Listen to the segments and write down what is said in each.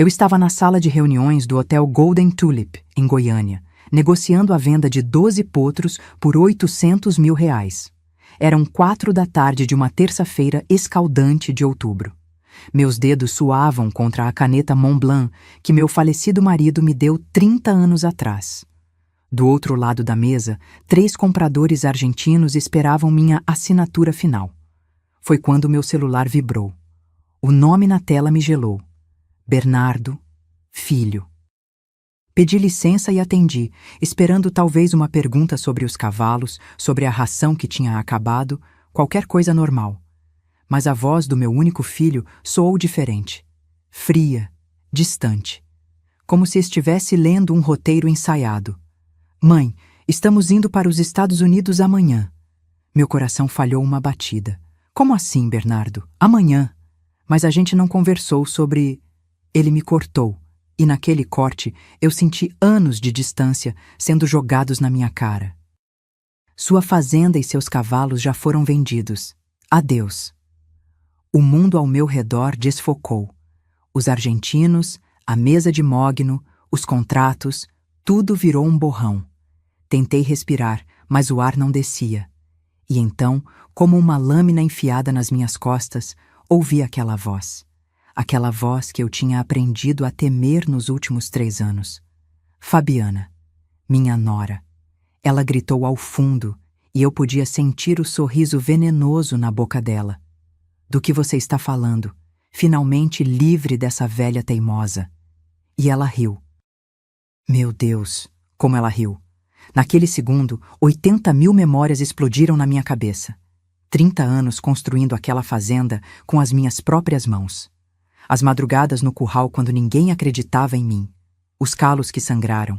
Eu estava na sala de reuniões do Hotel Golden Tulip, em Goiânia, negociando a venda de 12 potros por R$ 800 mil. Eram 4 da tarde de uma terça-feira escaldante de outubro. Meus dedos suavam contra a caneta Montblanc que meu falecido marido me deu 30 anos atrás. Do outro lado da mesa, 3 compradores argentinos esperavam minha assinatura final. Foi quando meu celular vibrou. O nome na tela me gelou. Bernardo, filho. Pedi licença e atendi, esperando talvez uma pergunta sobre os cavalos, sobre a ração que tinha acabado, qualquer coisa normal. Mas a voz do meu único filho soou diferente. Fria, distante. Como se estivesse lendo um roteiro ensaiado. Mãe, estamos indo para os Estados Unidos amanhã. Meu coração falhou uma batida. Como assim, Bernardo? Amanhã? Mas a gente não conversou sobre... Ele me cortou, e naquele corte eu senti anos de distância sendo jogados na minha cara. Sua fazenda e seus cavalos já foram vendidos. Adeus. O mundo ao meu redor desfocou. Os argentinos, a mesa de mogno, os contratos, tudo virou um borrão. Tentei respirar, mas o ar não descia. E então, como uma lâmina enfiada nas minhas costas, ouvi aquela voz. Aquela voz que eu tinha aprendido a temer nos últimos 3 anos. Fabiana, minha nora. Ela gritou ao fundo, e eu podia sentir o sorriso venenoso na boca dela. Do que você está falando? Finalmente livre dessa velha teimosa. E ela riu. Meu Deus, como ela riu. Naquele segundo, 80 mil memórias explodiram na minha cabeça. 30 anos construindo aquela fazenda com as minhas próprias mãos. As madrugadas no curral quando ninguém acreditava em mim. Os calos que sangraram.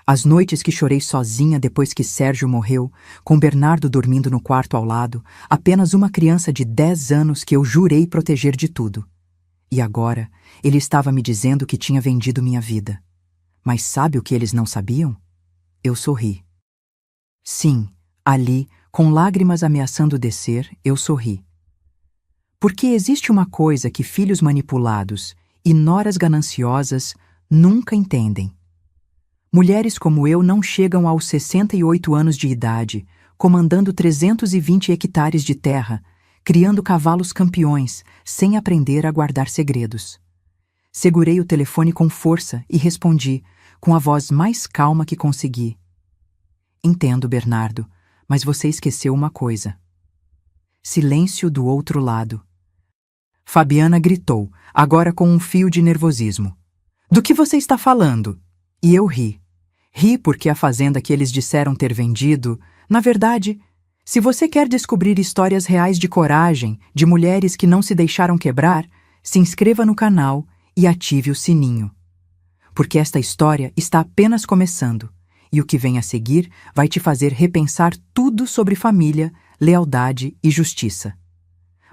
As noites que chorei sozinha depois que Sérgio morreu, com Bernardo dormindo no quarto ao lado, apenas uma criança de 10 anos que eu jurei proteger de tudo. E agora, ele estava me dizendo que tinha vendido minha vida. Mas sabe o que eles não sabiam? Eu sorri. Sim, ali, com lágrimas ameaçando descer, eu sorri. Porque existe uma coisa que filhos manipulados e noras gananciosas nunca entendem. Mulheres como eu não chegam aos 68 anos de idade, comandando 320 hectares de terra, criando cavalos campeões, sem aprender a guardar segredos. Segurei o telefone com força e respondi, com a voz mais calma que consegui. Entendo, Bernardo, mas você esqueceu uma coisa. Silêncio do outro lado. Fabiana gritou, agora com um fio de nervosismo. Do que você está falando? E eu ri. Ri porque a fazenda que eles disseram ter vendido, na verdade, se você quer descobrir histórias reais de coragem, de mulheres que não se deixaram quebrar, se inscreva no canal e ative o sininho. Porque esta história está apenas começando, e o que vem a seguir vai te fazer repensar tudo sobre família, lealdade e justiça.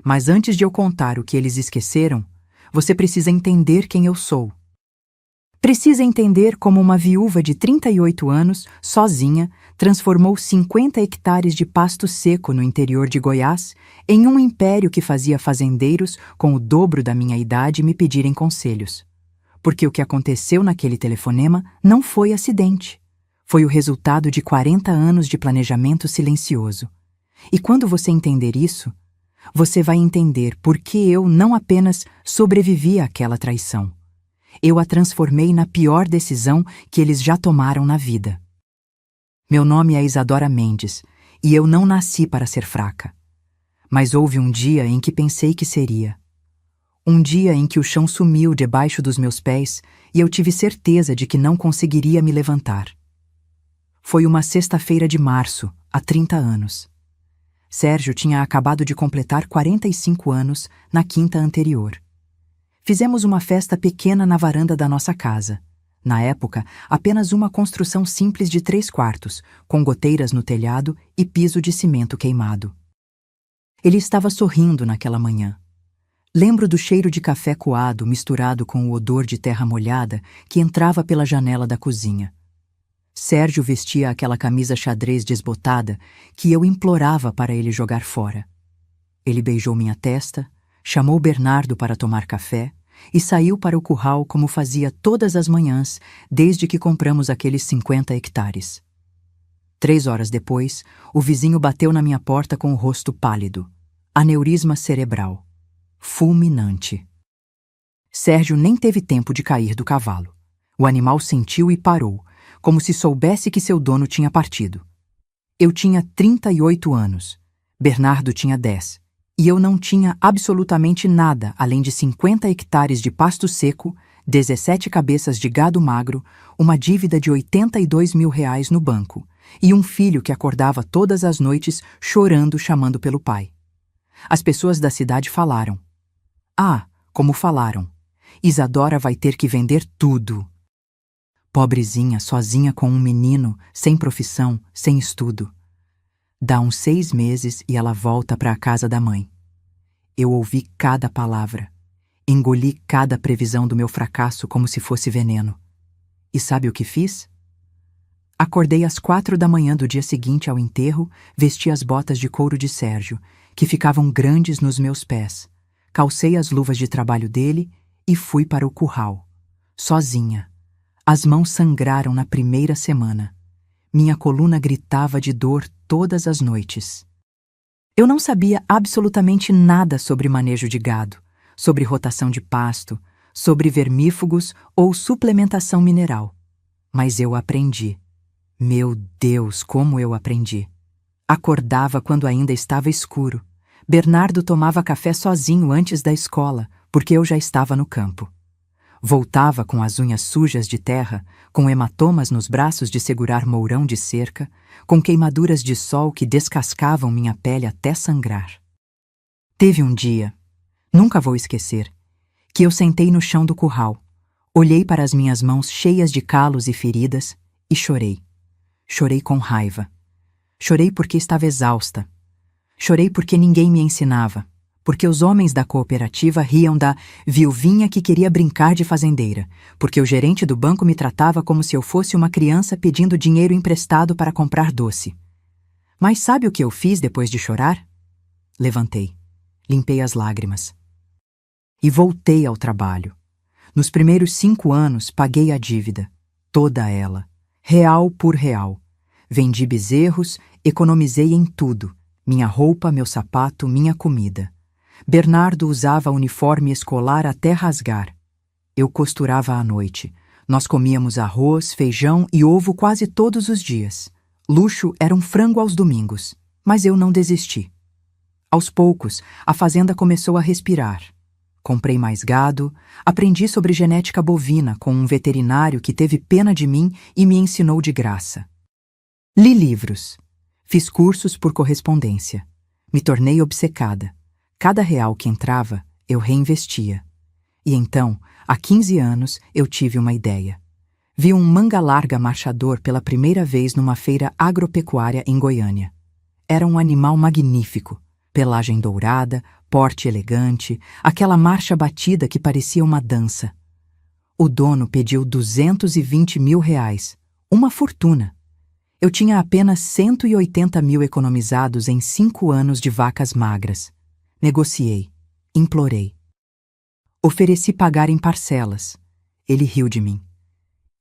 Mas antes de eu contar o que eles esqueceram, você precisa entender quem eu sou. Precisa entender como uma viúva de 38 anos, sozinha, transformou 50 hectares de pasto seco no interior de Goiás em um império que fazia fazendeiros com o dobro da minha idade me pedirem conselhos. Porque o que aconteceu naquele telefonema não foi acidente. Foi o resultado de 40 anos de planejamento silencioso. E quando você entender isso, você vai entender por que eu não apenas sobrevivi àquela traição. Eu a transformei na pior decisão que eles já tomaram na vida. Meu nome é Isadora Mendes, e eu não nasci para ser fraca. Mas houve um dia em que pensei que seria. Um dia em que o chão sumiu debaixo dos meus pés e eu tive certeza de que não conseguiria me levantar. Foi uma sexta-feira de março, há 30 anos. Sérgio tinha acabado de completar 45 anos na quinta anterior. Fizemos uma festa pequena na varanda da nossa casa. Na época, apenas uma construção simples de 3 quartos, com goteiras no telhado e piso de cimento queimado. Ele estava sorrindo naquela manhã. Lembro do cheiro de café coado misturado com o odor de terra molhada que entrava pela janela da cozinha. Sérgio vestia aquela camisa xadrez desbotada que eu implorava para ele jogar fora. Ele beijou minha testa, chamou Bernardo para tomar café, e saiu para o curral como fazia todas as manhãs desde que compramos aqueles 50 hectares. 3 horas depois, o vizinho bateu na minha porta com o rosto pálido. Aneurisma cerebral. Fulminante. Sérgio nem teve tempo de cair do cavalo. O animal sentiu e parou, como se soubesse que seu dono tinha partido. Eu tinha 38 anos, Bernardo tinha 10, e eu não tinha absolutamente nada além de 50 hectares de pasto seco, 17 cabeças de gado magro, uma dívida de R$82 mil no banco, e um filho que acordava todas as noites chorando, chamando pelo pai. As pessoas da cidade falaram. Ah, como falaram. Isadora vai ter que vender tudo. Pobrezinha, sozinha com um menino, sem profissão, sem estudo. Dá uns 6 meses e ela volta para a casa da mãe. Eu ouvi cada palavra. Engoli cada previsão do meu fracasso como se fosse veneno. E sabe o que fiz? Acordei às 4 da manhã do dia seguinte ao enterro, vesti as botas de couro de Sérgio, que ficavam grandes nos meus pés, calcei as luvas de trabalho dele e fui para o curral, sozinha. As mãos sangraram na primeira semana. Minha coluna gritava de dor todas as noites. Eu não sabia absolutamente nada sobre manejo de gado, sobre rotação de pasto, sobre vermífugos ou suplementação mineral. Mas eu aprendi. Meu Deus, como eu aprendi! Acordava quando ainda estava escuro. Bernardo tomava café sozinho antes da escola, porque eu já estava no campo. Voltava com as unhas sujas de terra, com hematomas nos braços de segurar mourão de cerca, com queimaduras de sol que descascavam minha pele até sangrar. Teve um dia, nunca vou esquecer, que eu sentei no chão do curral, olhei para as minhas mãos cheias de calos e feridas e chorei. Chorei com raiva. Chorei porque estava exausta. Chorei porque ninguém me ensinava, porque os homens da cooperativa riam da viuvinha que queria brincar de fazendeira, porque o gerente do banco me tratava como se eu fosse uma criança pedindo dinheiro emprestado para comprar doce. Mas sabe o que eu fiz depois de chorar? Levantei, limpei as lágrimas. E voltei ao trabalho. Nos primeiros 5 anos paguei a dívida, toda ela, real por real. Vendi bezerros, economizei em tudo, minha roupa, meu sapato, minha comida. Bernardo usava uniforme escolar até rasgar. Eu costurava à noite. Nós comíamos arroz, feijão e ovo quase todos os dias. Luxo era um frango aos domingos, mas eu não desisti. Aos poucos, a fazenda começou a respirar. Comprei mais gado, aprendi sobre genética bovina com um veterinário que teve pena de mim e me ensinou de graça. Li livros. Fiz cursos por correspondência. Me tornei obcecada. Cada real que entrava, eu reinvestia. E então, há 15 anos, eu tive uma ideia. Vi um manga-larga marchador pela primeira vez numa feira agropecuária em Goiânia. Era um animal magnífico. Pelagem dourada, porte elegante, aquela marcha batida que parecia uma dança. O dono pediu R$220 mil, uma fortuna. Eu tinha apenas 180 mil economizados em 5 anos de vacas magras. Negociei, implorei. Ofereci pagar em parcelas. Ele riu de mim.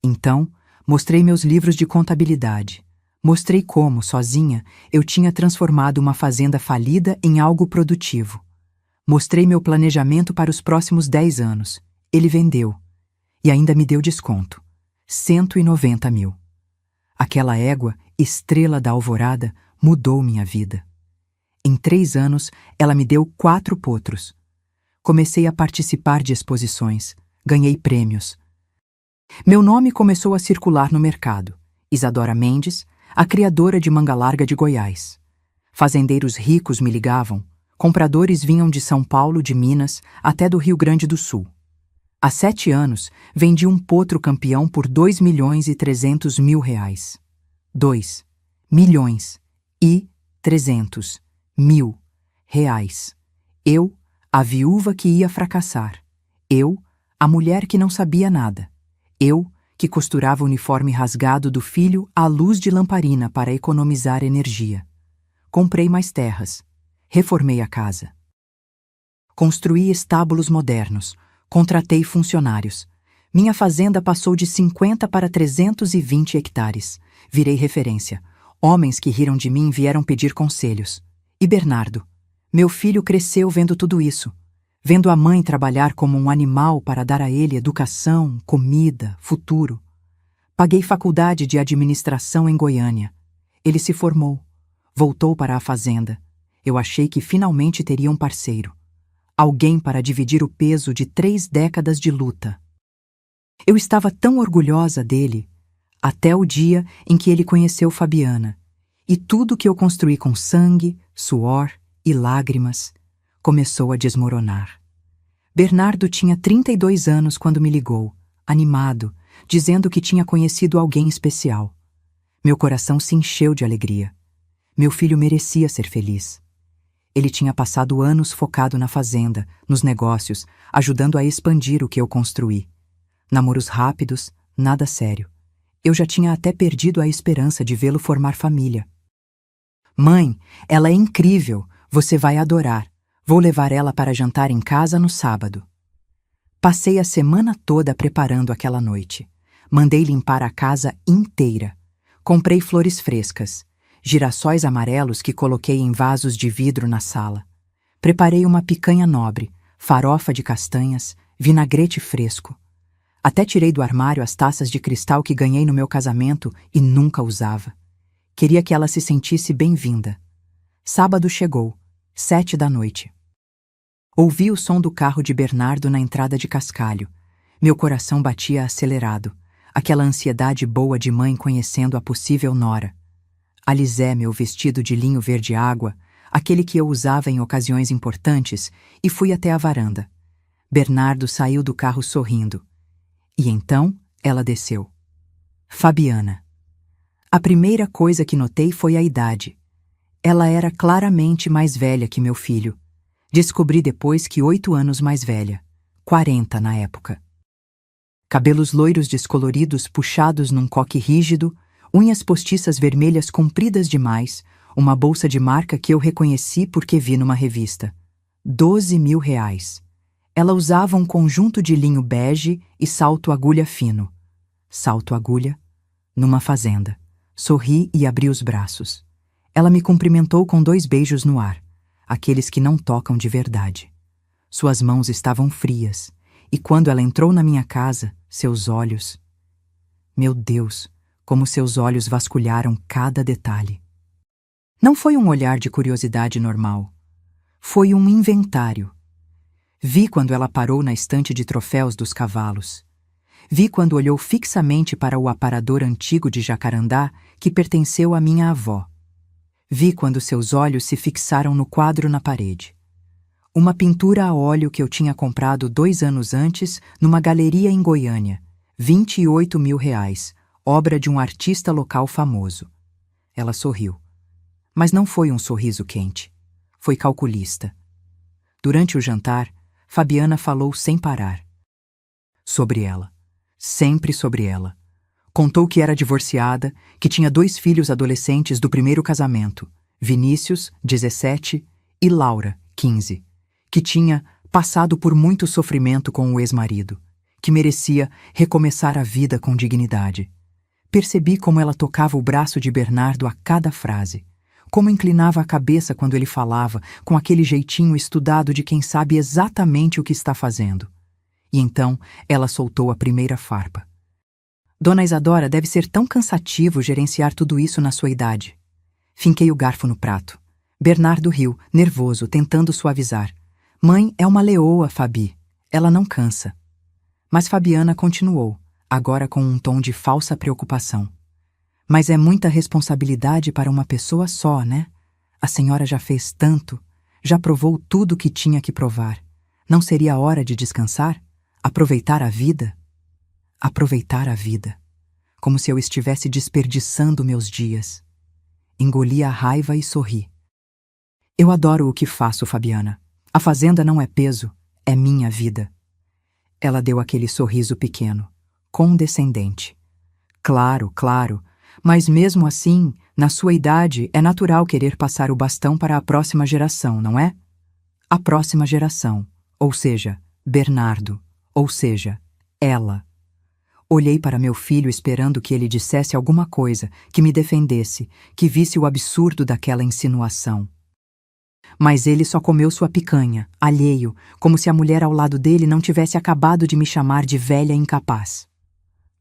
Então, mostrei meus livros de contabilidade. Mostrei como, sozinha, eu tinha transformado uma fazenda falida em algo produtivo. Mostrei meu planejamento para os próximos 10 anos. Ele vendeu. E ainda me deu desconto. 190 mil. Aquela égua, estrela da alvorada, mudou minha vida. Em 3 anos, ela me deu 4 potros. Comecei a participar de exposições. Ganhei prêmios. Meu nome começou a circular no mercado. Isadora Mendes, a criadora de manga-larga de Goiás. Fazendeiros ricos me ligavam. Compradores vinham de São Paulo, de Minas, até do Rio Grande do Sul. Há 7 anos, vendi um potro campeão por R$2.300 mil. 2 milhões e 300 mil reais. Eu, a viúva que ia fracassar. Eu, a mulher que não sabia nada. Eu, que costurava o uniforme rasgado do filho à luz de lamparina para economizar energia. Comprei mais terras. Reformei a casa. Construí estábulos modernos. Contratei funcionários. Minha fazenda passou de 50 para 320 hectares. Virei referência. Homens que riram de mim vieram pedir conselhos. E Bernardo? Meu filho cresceu vendo tudo isso. Vendo a mãe trabalhar como um animal para dar a ele educação, comida, futuro. Paguei faculdade de administração em Goiânia. Ele se formou. Voltou para a fazenda. Eu achei que finalmente teria um parceiro. Alguém para dividir o peso de 3 décadas de luta. Eu estava tão orgulhosa dele, até o dia em que ele conheceu Fabiana, e tudo que eu construí com sangue, suor e lágrimas começou a desmoronar. Bernardo tinha 32 anos quando me ligou, animado, dizendo que tinha conhecido alguém especial. Meu coração se encheu de alegria. Meu filho merecia ser feliz. Ele tinha passado anos focado na fazenda, nos negócios, ajudando a expandir o que eu construí. Namoros rápidos, nada sério. Eu já tinha até perdido a esperança de vê-lo formar família. Mãe, ela é incrível, você vai adorar. Vou levar ela para jantar em casa no sábado. Passei a semana toda preparando aquela noite. Mandei limpar a casa inteira. Comprei flores frescas. Girassóis amarelos que coloquei em vasos de vidro na sala. Preparei uma picanha nobre, farofa de castanhas, vinagrete fresco. Até tirei do armário as taças de cristal que ganhei no meu casamento e nunca usava. Queria que ela se sentisse bem-vinda. Sábado chegou, 7 da noite. Ouvi o som do carro de Bernardo na entrada de Cascalho. Meu coração batia acelerado, aquela ansiedade boa de mãe conhecendo a possível nora. Alisei meu vestido de linho verde água, aquele que eu usava em ocasiões importantes, e fui até a varanda. Bernardo saiu do carro sorrindo. E então ela desceu. Fabiana. A primeira coisa que notei foi a idade. Ela era claramente mais velha que meu filho. Descobri depois que 8 anos mais velha, 40 na época. Cabelos loiros descoloridos puxados num coque rígido, unhas postiças vermelhas compridas demais, uma bolsa de marca que eu reconheci porque vi numa revista. 12.000 reais. Ela usava um conjunto de linho bege e salto agulha fino. Salto agulha? Numa fazenda. Sorri e abri os braços. Ela me cumprimentou com 2 beijos no ar, aqueles que não tocam de verdade. Suas mãos estavam frias, e quando ela entrou na minha casa, seus olhos... Meu Deus! Como seus olhos vasculharam cada detalhe. Não foi um olhar de curiosidade normal. Foi um inventário. Vi quando ela parou na estante de troféus dos cavalos. Vi quando olhou fixamente para o aparador antigo de jacarandá que pertenceu à minha avó. Vi quando seus olhos se fixaram no quadro na parede. Uma pintura a óleo que eu tinha comprado 2 anos antes numa galeria em Goiânia. 28.000 reais. Obra de um artista local famoso. Ela sorriu. Mas não foi um sorriso quente. Foi calculista. Durante o jantar, Fabiana falou sem parar. Sobre ela. Sempre sobre ela. Contou que era divorciada, que tinha 2 filhos adolescentes do primeiro casamento, Vinícius, 17, e Laura, 15, que tinha passado por muito sofrimento com o ex-marido, que merecia recomeçar a vida com dignidade. Percebi como ela tocava o braço de Bernardo a cada frase, como inclinava a cabeça quando ele falava, com aquele jeitinho estudado de quem sabe exatamente o que está fazendo. E então ela soltou a primeira farpa. Dona Isadora, deve ser tão cansativo gerenciar tudo isso na sua idade. Finquei o garfo no prato. Bernardo riu, nervoso, tentando suavizar. Mãe é uma leoa, Fabi. Ela não cansa. Mas Fabiana continuou, agora com um tom de falsa preocupação. Mas é muita responsabilidade para uma pessoa só, né? A senhora já fez tanto, já provou tudo o que tinha que provar. Não seria hora de descansar? Aproveitar a vida? Aproveitar a vida. Como se eu estivesse desperdiçando meus dias. Engoli a raiva e sorri. Eu adoro o que faço, Fabiana. A fazenda não é peso, é minha vida. Ela deu aquele sorriso pequeno, condescendente. Claro, claro, mas mesmo assim, na sua idade, é natural querer passar o bastão para a próxima geração, não é? A próxima geração, ou seja, Bernardo, ou seja, ela. Olhei para meu filho esperando que ele dissesse alguma coisa, que me defendesse, que visse o absurdo daquela insinuação. Mas ele só comeu sua picanha, alheio, como se a mulher ao lado dele não tivesse acabado de me chamar de velha incapaz.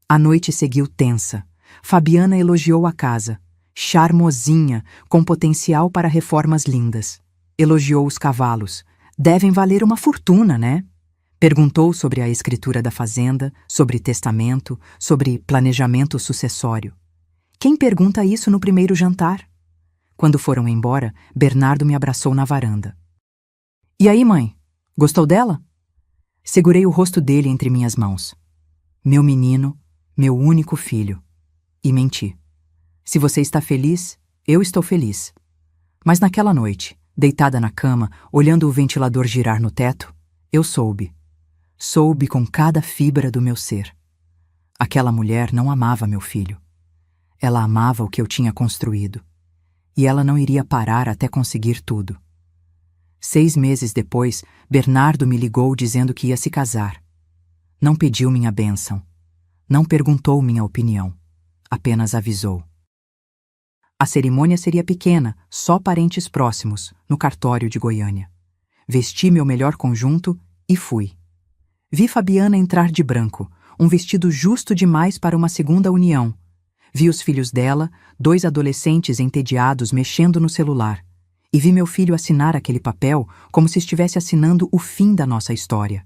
A noite seguiu tensa. Fabiana elogiou a casa. Charmosinha, com potencial para reformas lindas. Elogiou os cavalos. Devem valer uma fortuna, né? Perguntou sobre a escritura da fazenda, sobre testamento, sobre planejamento sucessório. Quem pergunta isso no primeiro jantar? Quando foram embora, Bernardo me abraçou na varanda. E aí, mãe? Gostou dela? Segurei o rosto dele entre minhas mãos. Meu menino, meu único filho. E menti. Se você está feliz, eu estou feliz. Mas naquela noite, deitada na cama, olhando o ventilador girar no teto, eu soube. Soube com cada fibra do meu ser. Aquela mulher não amava meu filho. Ela amava o que eu tinha construído. E ela não iria parar até conseguir tudo. 6 meses depois, Bernardo me ligou dizendo que ia se casar. Não pediu minha bênção. Não perguntou minha opinião. Apenas avisou. A cerimônia seria pequena, só parentes próximos, no cartório de Goiânia. Vesti meu melhor conjunto e fui. Vi Fabiana entrar de branco, um vestido justo demais para uma segunda união. Vi os filhos dela, 2 adolescentes entediados mexendo no celular. E vi meu filho assinar aquele papel como se estivesse assinando o fim da nossa história.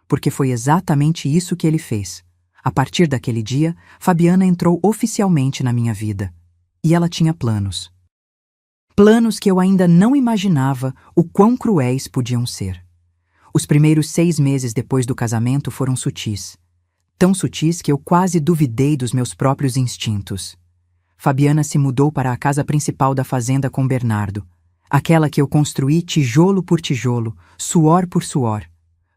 Porque foi exatamente isso que ele fez. A partir daquele dia, Fabiana entrou oficialmente na minha vida. E ela tinha planos. Planos que eu ainda não imaginava o quão cruéis podiam ser. Os primeiros 6 meses depois do casamento foram sutis. Tão sutis que eu quase duvidei dos meus próprios instintos. Fabiana se mudou para a casa principal da fazenda com Bernardo. Aquela que eu construí tijolo por tijolo, suor por suor.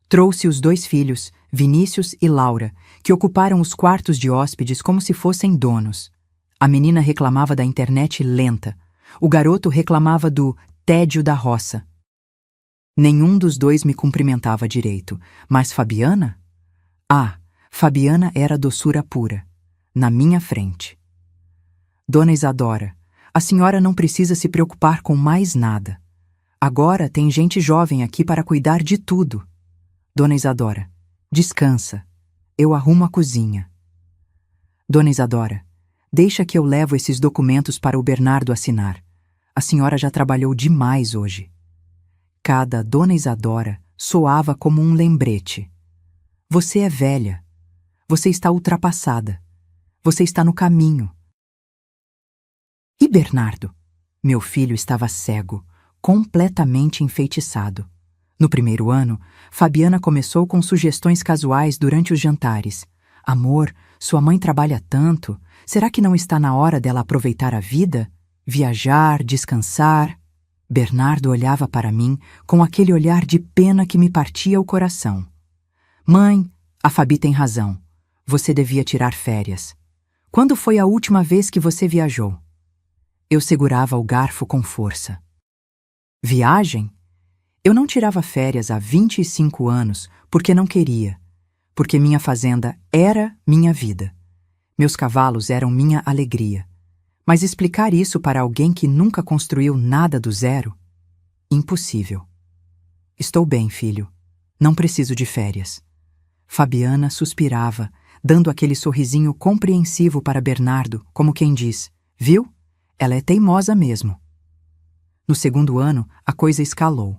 Trouxe os 2 filhos, Vinícius e Laura, que ocuparam os quartos de hóspedes como se fossem donos. A menina reclamava da internet lenta. O garoto reclamava do tédio da roça. Nenhum dos 2 me cumprimentava direito, mas Fabiana? Fabiana era doçura pura, na minha frente. Dona Isadora, a senhora não precisa se preocupar com mais nada. Agora tem gente jovem aqui para cuidar de tudo. Dona Isadora, descansa. Eu arrumo a cozinha. Dona Isadora, deixa que eu levo esses documentos para o Bernardo assinar. A senhora já trabalhou demais hoje. Cada Dona Isadora soava como um lembrete. Você é velha. Você está ultrapassada. Você está no caminho. E Bernardo? Meu filho estava cego, completamente enfeitiçado. No primeiro ano, Fabiana começou com sugestões casuais durante os jantares. Amor, sua mãe trabalha tanto. Será que não está na hora dela aproveitar a vida? Viajar, descansar? Bernardo olhava para mim com aquele olhar de pena que me partia o coração. Mãe, a Fabi tem razão. Você devia tirar férias. Quando foi a última vez que você viajou? Eu segurava o garfo com força. Viagem? Eu não tirava férias há 25 anos porque não queria. Porque minha fazenda era minha vida. Meus cavalos eram minha alegria. Mas explicar isso para alguém que nunca construiu nada do zero? Impossível. Estou bem, filho. Não preciso de férias. Fabiana suspirava, dando aquele sorrisinho compreensivo para Bernardo, como quem diz, viu? Ela é teimosa mesmo. No segundo ano, a coisa escalou.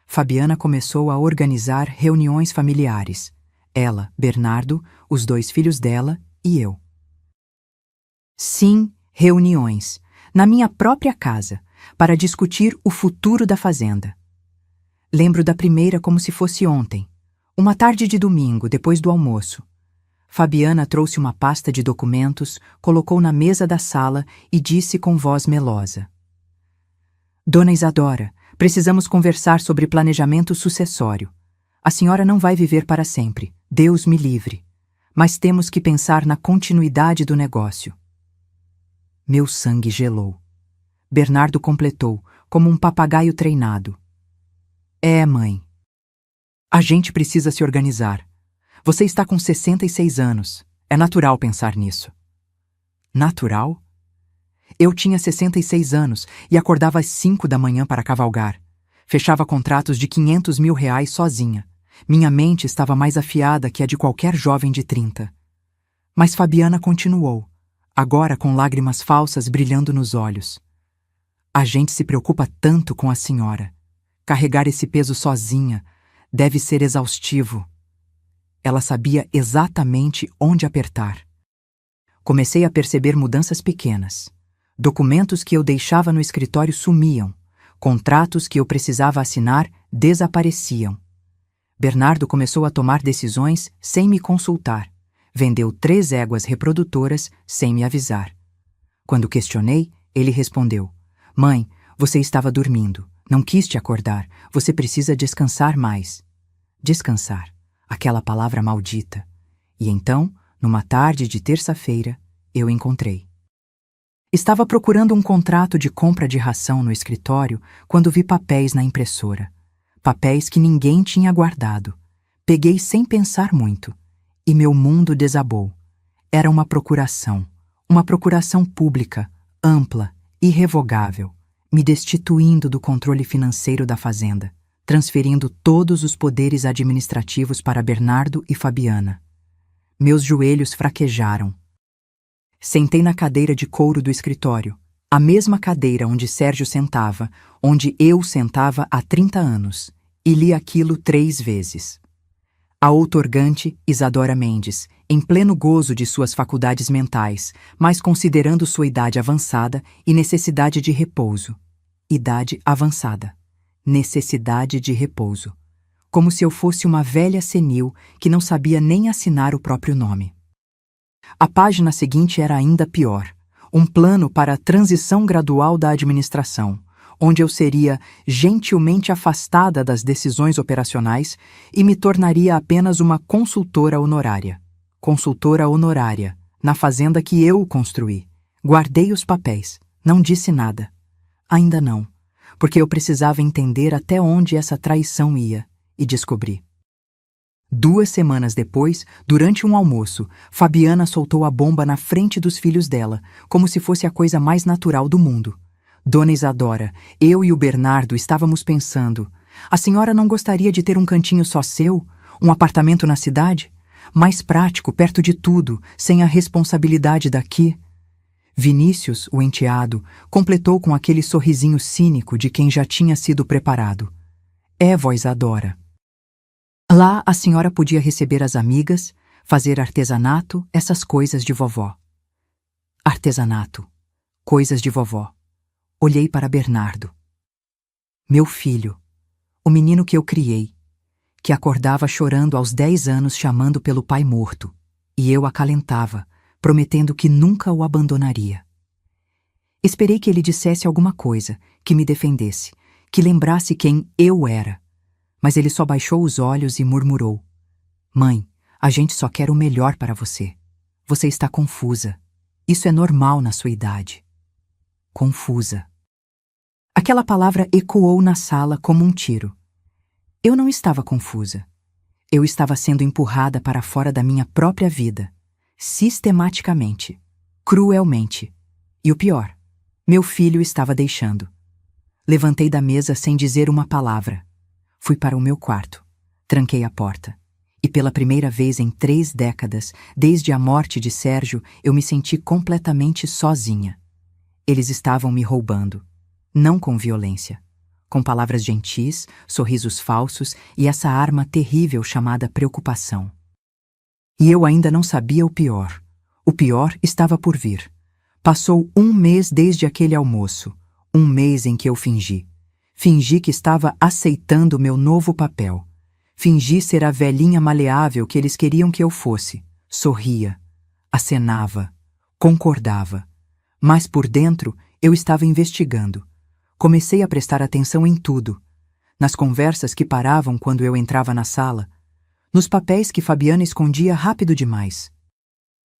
Fabiana começou a organizar reuniões familiares. Ela, Bernardo, os 2 filhos dela e eu. Sim, reuniões, na minha própria casa, para discutir o futuro da fazenda. Lembro da primeira como se fosse ontem, uma tarde de domingo, depois do almoço. Fabiana trouxe uma pasta de documentos, colocou na mesa da sala e disse com voz melosa. Dona Isadora, precisamos conversar sobre planejamento sucessório. A senhora não vai viver para sempre, Deus me livre. Mas temos que pensar na continuidade do negócio. Meu sangue gelou. Bernardo completou, como um papagaio treinado. Mãe. A gente precisa se organizar. Você está com 66 anos. É natural pensar nisso. Natural? Eu tinha 66 anos e acordava às 5 da manhã para cavalgar. Fechava contratos de R$ 500.000 sozinha. Minha mente estava mais afiada que a de qualquer jovem de 30. Mas Fabiana continuou, agora com lágrimas falsas brilhando nos olhos. A gente se preocupa tanto com a senhora. Carregar esse peso sozinha deve ser exaustivo. Ela sabia exatamente onde apertar. Comecei a perceber mudanças pequenas. Documentos que eu deixava no escritório sumiam. Contratos que eu precisava assinar desapareciam. Bernardo começou a tomar decisões sem me consultar. Vendeu 3 éguas reprodutoras sem me avisar. Quando questionei, ele respondeu: "Mãe, você estava dormindo. Não quis te acordar. Você precisa descansar mais." Descansar. Aquela palavra maldita. E então, numa tarde de terça-feira, eu encontrei. Estava procurando um contrato de compra de ração no escritório quando vi papéis na impressora. Papéis que ninguém tinha guardado. Peguei sem pensar muito. E meu mundo desabou. Era uma procuração pública, ampla, irrevogável, me destituindo do controle financeiro da fazenda, transferindo todos os poderes administrativos para Bernardo e Fabiana. Meus joelhos fraquejaram. Sentei na cadeira de couro do escritório, a mesma cadeira onde Sérgio sentava, onde eu sentava há 30 anos, e li aquilo 3 vezes. A outorgante Isadora Mendes, em pleno gozo de suas faculdades mentais, mas considerando sua idade avançada e necessidade de repouso. Idade avançada. Necessidade de repouso. Como se eu fosse uma velha senil que não sabia nem assinar o próprio nome. A página seguinte era ainda pior. Um plano para a transição gradual da administração, onde eu seria gentilmente afastada das decisões operacionais e me tornaria apenas uma consultora honorária. Consultora honorária, na fazenda que eu construí. Guardei os papéis, não disse nada. Ainda não, porque eu precisava entender até onde essa traição ia, e descobri. 2 semanas depois, durante um almoço, Fabiana soltou a bomba na frente dos filhos dela, como se fosse a coisa mais natural do mundo. Dona Isadora, eu e o Bernardo estávamos pensando: a senhora não gostaria de ter um cantinho só seu? Um apartamento na cidade? Mais prático, perto de tudo, sem a responsabilidade daqui? Vinícius, o enteado, completou com aquele sorrisinho cínico de quem já tinha sido preparado. Vó Isadora. Lá a senhora podia receber as amigas, fazer artesanato, essas coisas de vovó. Artesanato. Coisas de vovó. Olhei para Bernardo. Meu filho, o menino que eu criei, que acordava chorando aos 10 anos chamando pelo pai morto, e eu acalentava, prometendo que nunca o abandonaria. Esperei que ele dissesse alguma coisa, que me defendesse, que lembrasse quem eu era. Mas ele só baixou os olhos e murmurou: "Mãe, a gente só quer o melhor para você. Você está confusa. Isso é normal na sua idade." Confusa. Aquela palavra ecoou na sala como um tiro. Eu não estava confusa. Eu estava sendo empurrada para fora da minha própria vida, sistematicamente, cruelmente. E o pior, meu filho estava deixando. Levantei da mesa sem dizer uma palavra. Fui para o meu quarto, tranquei a porta. E pela primeira vez em 3 décadas, desde a morte de Sérgio, eu me senti completamente sozinha. Eles estavam me roubando. Não com violência. Com palavras gentis, sorrisos falsos e essa arma terrível chamada preocupação. E eu ainda não sabia o pior. O pior estava por vir. Passou 1 mês desde aquele almoço. 1 mês em que eu fingi. Fingi que estava aceitando meu novo papel. Fingi ser a velhinha maleável que eles queriam que eu fosse. Sorria. Acenava. Concordava. Mas por dentro, eu estava investigando. Comecei a prestar atenção em tudo. Nas conversas que paravam quando eu entrava na sala. Nos papéis que Fabiana escondia rápido demais.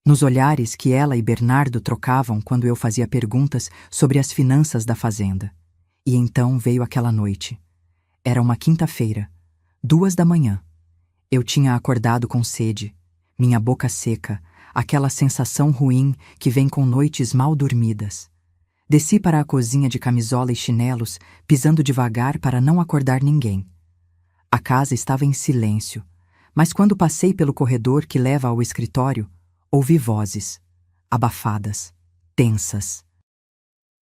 Nos olhares que ela e Bernardo trocavam quando eu fazia perguntas sobre as finanças da fazenda. E então veio aquela noite. Era uma quinta-feira, 2 da manhã. Eu tinha acordado com sede, minha boca seca, aquela sensação ruim que vem com noites mal dormidas. Desci para a cozinha de camisola e chinelos, pisando devagar para não acordar ninguém. A casa estava em silêncio, mas quando passei pelo corredor que leva ao escritório, ouvi vozes, abafadas, tensas.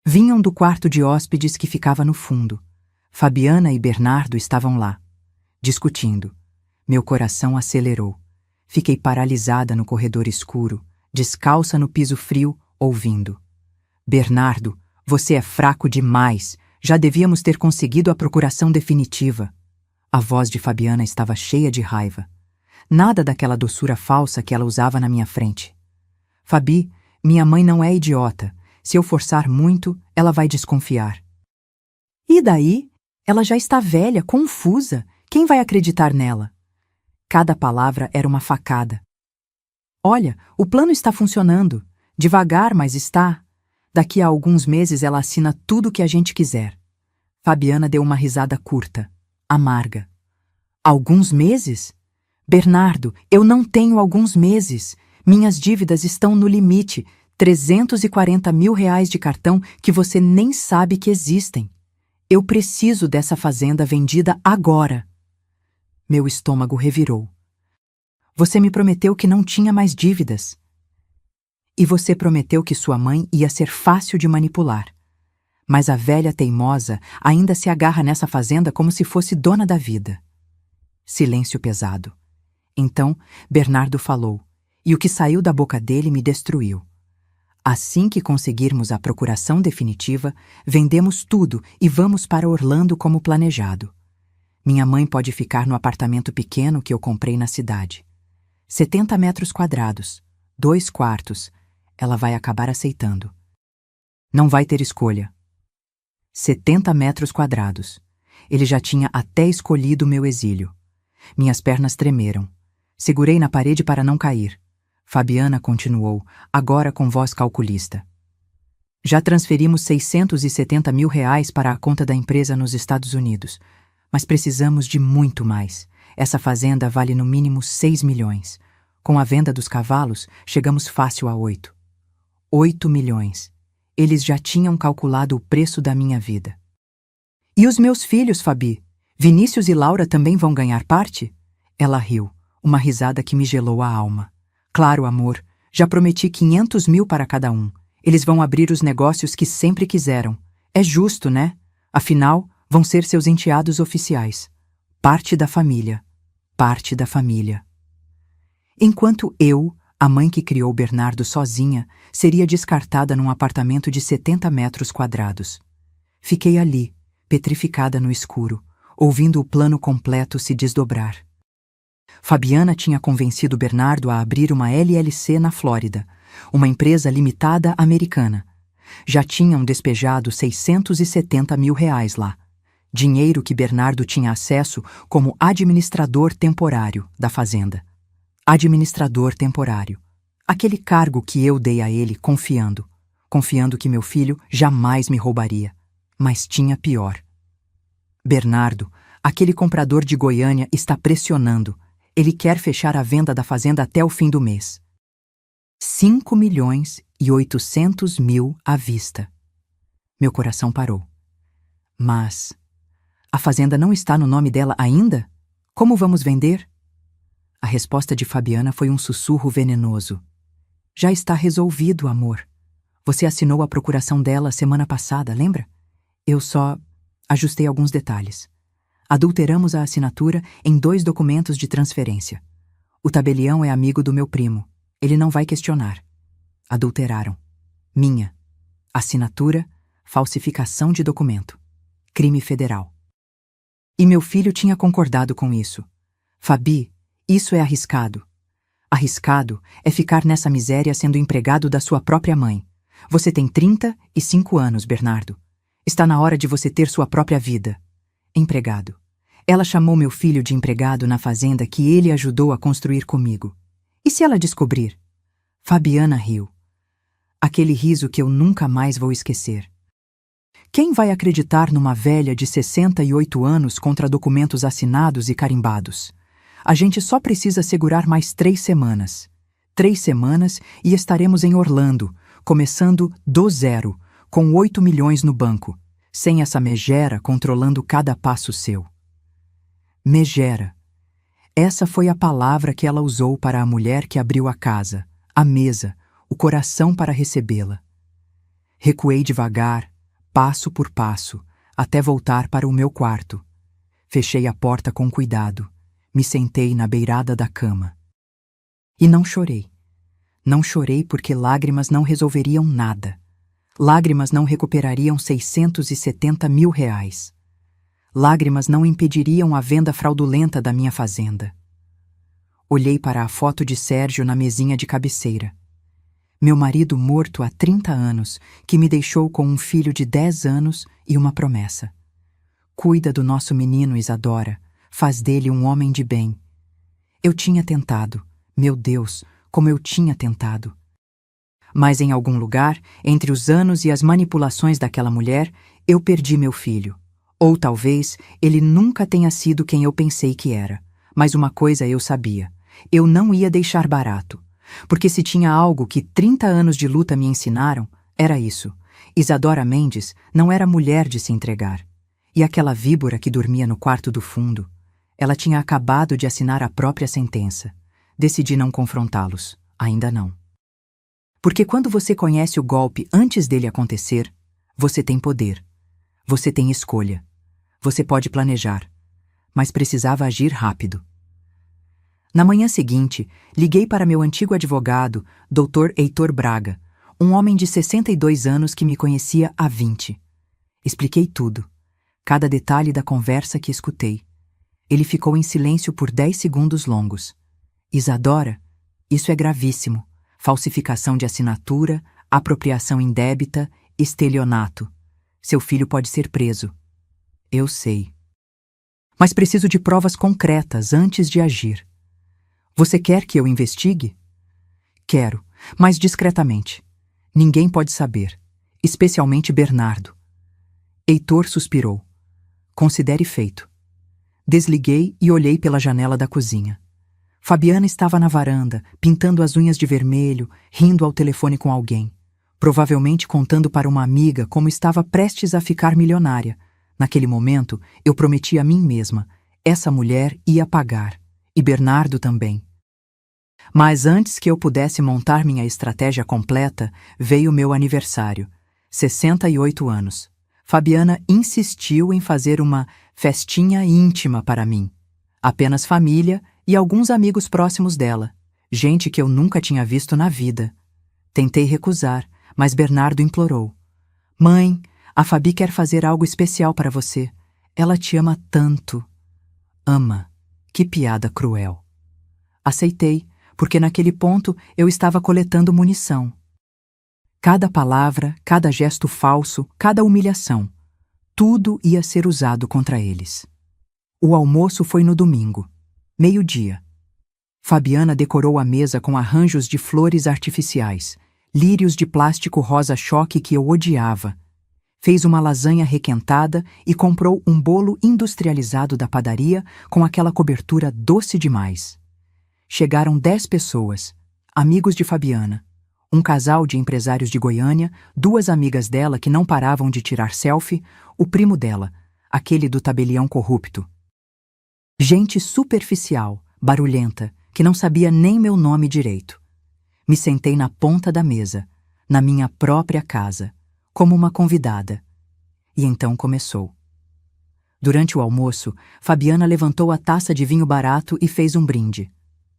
Vinham do quarto de hóspedes que ficava no fundo. Fabiana e Bernardo estavam lá, discutindo. Meu coração acelerou. Fiquei paralisada no corredor escuro, descalça no piso frio, ouvindo. Bernardo, você é fraco demais. Já devíamos ter conseguido a procuração definitiva. A voz de Fabiana estava cheia de raiva. Nada daquela doçura falsa que ela usava na minha frente. Fabi, minha mãe não é idiota. Se eu forçar muito, ela vai desconfiar. E daí? Ela já está velha, confusa. Quem vai acreditar nela? Cada palavra era uma facada. Olha, o plano está funcionando. Devagar, mas está. Daqui a alguns meses ela assina tudo o que a gente quiser. Fabiana deu uma risada curta, amarga. Alguns meses? Bernardo, eu não tenho alguns meses. Minhas dívidas estão no limite. 340 mil reais de cartão que você nem sabe que existem. Eu preciso dessa fazenda vendida agora. Meu estômago revirou. Você me prometeu que não tinha mais dívidas. E você prometeu que sua mãe ia ser fácil de manipular. Mas a velha teimosa ainda se agarra nessa fazenda como se fosse dona da vida. Silêncio pesado. Então, Bernardo falou, e o que saiu da boca dele me destruiu. Assim que conseguirmos a procuração definitiva, vendemos tudo e vamos para Orlando como planejado. Minha mãe pode ficar no apartamento pequeno que eu comprei na cidade. 70 metros quadrados, 2 quartos. Ela vai acabar aceitando. Não vai ter escolha. 70 metros quadrados. Ele já tinha até escolhido meu exílio. Minhas pernas tremeram. Segurei na parede para não cair. Fabiana continuou, agora com voz calculista. Já transferimos 670 mil reais para a conta da empresa nos Estados Unidos. Mas precisamos de muito mais. Essa fazenda vale no mínimo 6 milhões. Com a venda dos cavalos, chegamos fácil a 8. 8 milhões. Eles já tinham calculado o preço da minha vida. E os meus filhos, Fabi? Vinícius e Laura também vão ganhar parte? Ela riu, uma risada que me gelou a alma. Claro, amor, já prometi 500 mil para cada um. Eles vão abrir os negócios que sempre quiseram. É justo, né? Afinal, vão ser seus enteados oficiais. Parte da família. Parte da família. Enquanto eu, a mãe que criou Bernardo sozinha, seria descartada num apartamento de 70 metros quadrados. Fiquei ali, petrificada no escuro, ouvindo o plano completo se desdobrar. Fabiana tinha convencido Bernardo a abrir uma LLC na Flórida, uma empresa limitada americana. Já tinham despejado 670 mil reais lá. Dinheiro que Bernardo tinha acesso como administrador temporário da fazenda. Administrador temporário. Aquele cargo que eu dei a ele confiando que meu filho jamais me roubaria. Mas tinha pior. Bernardo, aquele comprador de Goiânia, está pressionando. Ele quer fechar a venda da fazenda até o fim do mês. 5 milhões e 800 mil à vista. Meu coração parou. Mas a fazenda não está no nome dela ainda? Como vamos vender? A resposta de Fabiana foi um sussurro venenoso. Já está resolvido, amor. Você assinou a procuração dela semana passada, lembra? Eu só ajustei alguns detalhes. Adulteramos a assinatura em 2 documentos de transferência. O tabelião é amigo do meu primo. Ele não vai questionar. Adulteraram. Minha. Assinatura, falsificação de documento. Crime federal. E meu filho tinha concordado com isso. Fabi, isso é arriscado. Arriscado é ficar nessa miséria sendo empregado da sua própria mãe. Você tem 35 anos, Bernardo. Está na hora de você ter sua própria vida. Empregado. Ela chamou meu filho de empregado na fazenda que ele ajudou a construir comigo. E se ela descobrir? Fabiana riu. Aquele riso que eu nunca mais vou esquecer. Quem vai acreditar numa velha de 68 anos contra documentos assinados e carimbados? A gente só precisa segurar mais 3 semanas. 3 semanas e estaremos em Orlando, começando do zero, com 8 milhões no banco, sem essa megera controlando cada passo seu. Megera. Essa foi a palavra que ela usou para a mulher que abriu a casa, a mesa, o coração para recebê-la. Recuei devagar, passo por passo, até voltar para o meu quarto. Fechei a porta com cuidado, me sentei na beirada da cama. E não chorei. Não chorei porque lágrimas não resolveriam nada. Lágrimas não recuperariam 670 mil reais. Lágrimas não impediriam a venda fraudulenta da minha fazenda. Olhei para a foto de Sérgio na mesinha de cabeceira. Meu marido morto há 30 anos, que me deixou com um filho de 10 anos e uma promessa. Cuida do nosso menino, Isadora. Faz dele um homem de bem. Eu tinha tentado. Meu Deus, como eu tinha tentado. Mas em algum lugar, entre os anos e as manipulações daquela mulher, eu perdi meu filho. Ou talvez ele nunca tenha sido quem eu pensei que era. Mas uma coisa eu sabia. Eu não ia deixar barato. Porque se tinha algo que 30 anos de luta me ensinaram, era isso. Isadora Mendes não era mulher de se entregar. E aquela víbora que dormia no quarto do fundo, ela tinha acabado de assinar a própria sentença. Decidi não confrontá-los. Ainda não. Porque quando você conhece o golpe antes dele acontecer, você tem poder. Você tem escolha. Você pode planejar. Mas precisava agir rápido. Na manhã seguinte, liguei para meu antigo advogado, Dr. Heitor Braga, um homem de 62 anos que me conhecia há 20. Expliquei tudo. Cada detalhe da conversa que escutei. Ele ficou em silêncio por 10 segundos longos. Isadora, isso é gravíssimo. Falsificação de assinatura, apropriação indébita, estelionato. Seu filho pode ser preso. Eu sei. Mas preciso de provas concretas antes de agir. Você quer que eu investigue? Quero, mas discretamente. Ninguém pode saber, especialmente Bernardo. Heitor suspirou. Considere feito. Desliguei e olhei pela janela da cozinha. Fabiana estava na varanda, pintando as unhas de vermelho, rindo ao telefone com alguém. Provavelmente contando para uma amiga como estava prestes a ficar milionária. Naquele momento, eu prometi a mim mesma, essa mulher ia pagar. E Bernardo também. Mas antes que eu pudesse montar minha estratégia completa, veio meu aniversário. 68 anos. Fabiana insistiu em fazer uma festinha íntima para mim. Apenas família e alguns amigos próximos dela. Gente que eu nunca tinha visto na vida. Tentei recusar, mas Bernardo implorou. Mãe, a Fabi quer fazer algo especial para você. Ela te ama tanto. Ama. Que piada cruel. Aceitei, porque naquele ponto eu estava coletando munição. Cada palavra, cada gesto falso, cada humilhação. Tudo ia ser usado contra eles. O almoço foi no domingo, 12h. Fabiana decorou a mesa com arranjos de flores artificiais, lírios de plástico rosa-choque que eu odiava. Fez uma lasanha requentada e comprou um bolo industrializado da padaria com aquela cobertura doce demais. Chegaram 10 pessoas, amigos de Fabiana, um casal de empresários de Goiânia, 2 amigas dela que não paravam de tirar selfie, o primo dela, aquele do tabelião corrupto. Gente superficial, barulhenta, que não sabia nem meu nome direito. Me sentei na ponta da mesa, na minha própria casa, como uma convidada. E então começou. Durante o almoço, Fabiana levantou a taça de vinho barato e fez um brinde.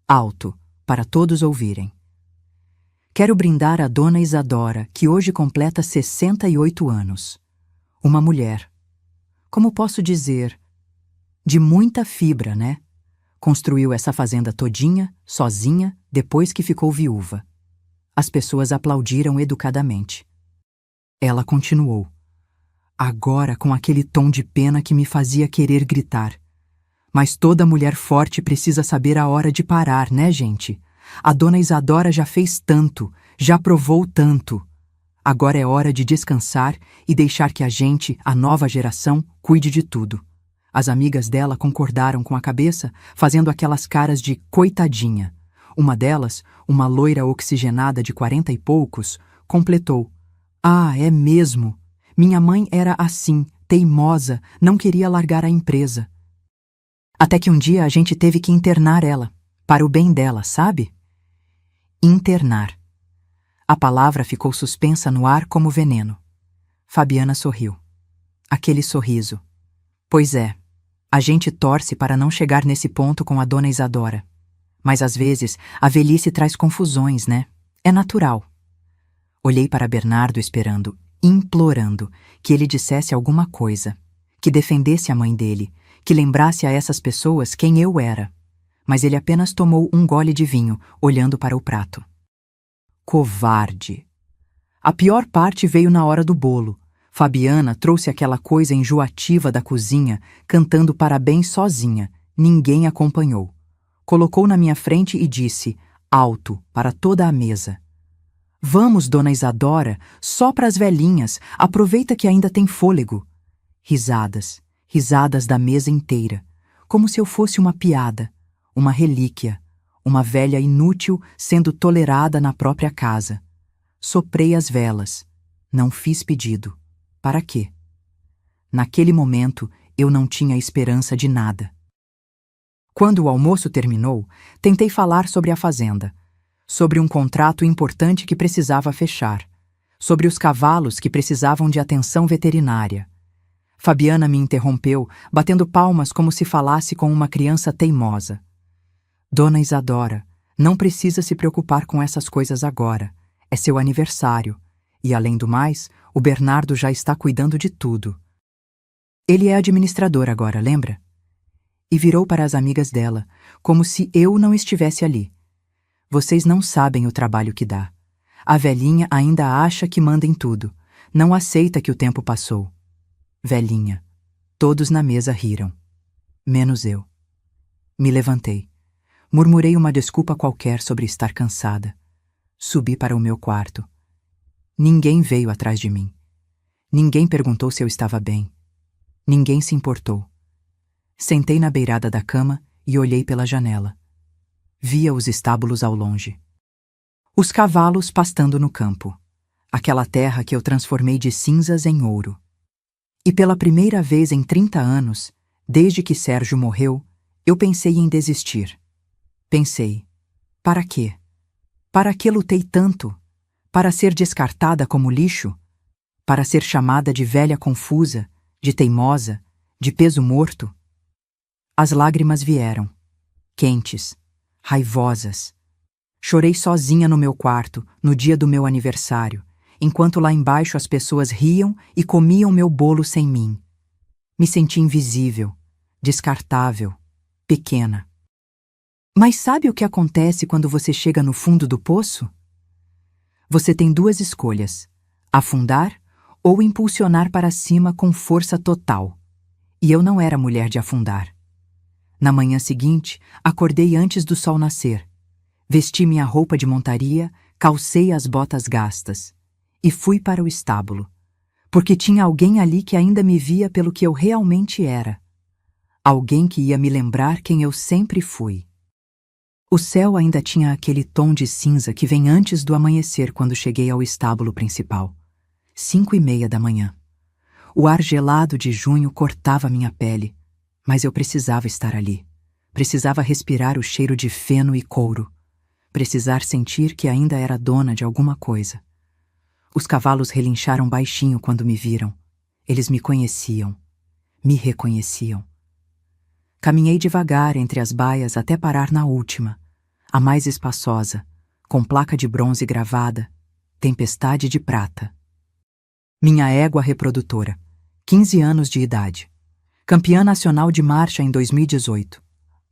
Alto, para todos ouvirem. Quero brindar a dona Isadora, que hoje completa 68 anos. Uma mulher. Como posso dizer? De muita fibra, né? Construiu essa fazenda todinha, sozinha, depois que ficou viúva. As pessoas aplaudiram educadamente. Ela continuou. Agora com aquele tom de pena que me fazia querer gritar. Mas toda mulher forte precisa saber a hora de parar, né, gente? A dona Isadora já fez tanto, já provou tanto. Agora é hora de descansar e deixar que a gente, a nova geração, cuide de tudo. As amigas dela concordaram com a cabeça, fazendo aquelas caras de coitadinha. Uma delas, uma loira oxigenada de 40 e poucos, completou: "Ah, é mesmo. Minha mãe era assim, teimosa, não queria largar a empresa. Até que um dia a gente teve que internar ela, para o bem dela, sabe?" Internar. A palavra ficou suspensa no ar como veneno. Fabiana sorriu. Aquele sorriso. Pois é, a gente torce para não chegar nesse ponto com a dona Isadora. Mas às vezes a velhice traz confusões, né? É natural. Olhei para Bernardo esperando, implorando, que ele dissesse alguma coisa, que defendesse a mãe dele, que lembrasse a essas pessoas quem eu era. Mas ele apenas tomou um gole de vinho, olhando para o prato. Covarde! A pior parte veio na hora do bolo. Fabiana trouxe aquela coisa enjoativa da cozinha, cantando parabéns sozinha. Ninguém acompanhou. Colocou na minha frente e disse, alto, para toda a mesa: "Vamos, dona Isadora, só para as velhinhas, aproveita que ainda tem fôlego." Risadas, risadas da mesa inteira, como se eu fosse uma piada, uma relíquia, uma velha inútil sendo tolerada na própria casa. Soprei as velas. Não fiz pedido. Para quê? Naquele momento, eu não tinha esperança de nada. Quando o almoço terminou, tentei falar sobre a fazenda, sobre um contrato importante que precisava fechar, sobre os cavalos que precisavam de atenção veterinária. Fabiana me interrompeu, batendo palmas como se falasse com uma criança teimosa. "Dona Isadora, não precisa se preocupar com essas coisas agora. É seu aniversário. E, além do mais, o Bernardo já está cuidando de tudo. Ele é administrador agora, lembra?" E virou para as amigas dela, como se eu não estivesse ali. "Vocês não sabem o trabalho que dá. A velhinha ainda acha que manda em tudo. Não aceita que o tempo passou." Velhinha. Todos na mesa riram. Menos eu. Me levantei. Murmurei uma desculpa qualquer sobre estar cansada. Subi para o meu quarto. Ninguém veio atrás de mim. Ninguém perguntou se eu estava bem. Ninguém se importou. Sentei na beirada da cama e olhei pela janela. Via os estábulos ao longe. Os cavalos pastando no campo. Aquela terra que eu transformei de cinzas em ouro. E pela primeira vez em 30 anos, desde que Sérgio morreu, eu pensei em desistir. Pensei, para quê? Para que lutei tanto? Para ser descartada como lixo? Para ser chamada de velha confusa, de teimosa, de peso morto? As lágrimas vieram, quentes, raivosas. Chorei sozinha no meu quarto, no dia do meu aniversário, enquanto lá embaixo as pessoas riam e comiam meu bolo sem mim. Me senti invisível, descartável, pequena. Mas sabe o que acontece quando você chega no fundo do poço? Você tem duas escolhas: afundar ou impulsionar para cima com força total. E eu não era mulher de afundar. Na manhã seguinte, acordei antes do sol nascer. Vesti minha roupa de montaria, calcei as botas gastas e fui para o estábulo, porque tinha alguém ali que ainda me via pelo que eu realmente era. Alguém que ia me lembrar quem eu sempre fui. O céu ainda tinha aquele tom de cinza que vem antes do amanhecer quando cheguei ao estábulo principal. 5:30 da manhã. O ar gelado de junho cortava minha pele, mas eu precisava estar ali. Precisava respirar o cheiro de feno e couro. Precisar sentir que ainda era dona de alguma coisa. Os cavalos relincharam baixinho quando me viram. Eles me conheciam. Me reconheciam. Caminhei devagar entre as baias até parar na última, a mais espaçosa, com placa de bronze gravada, Tempestade de Prata. Minha égua reprodutora, 15 anos de idade. Campeã nacional de marcha em 2018.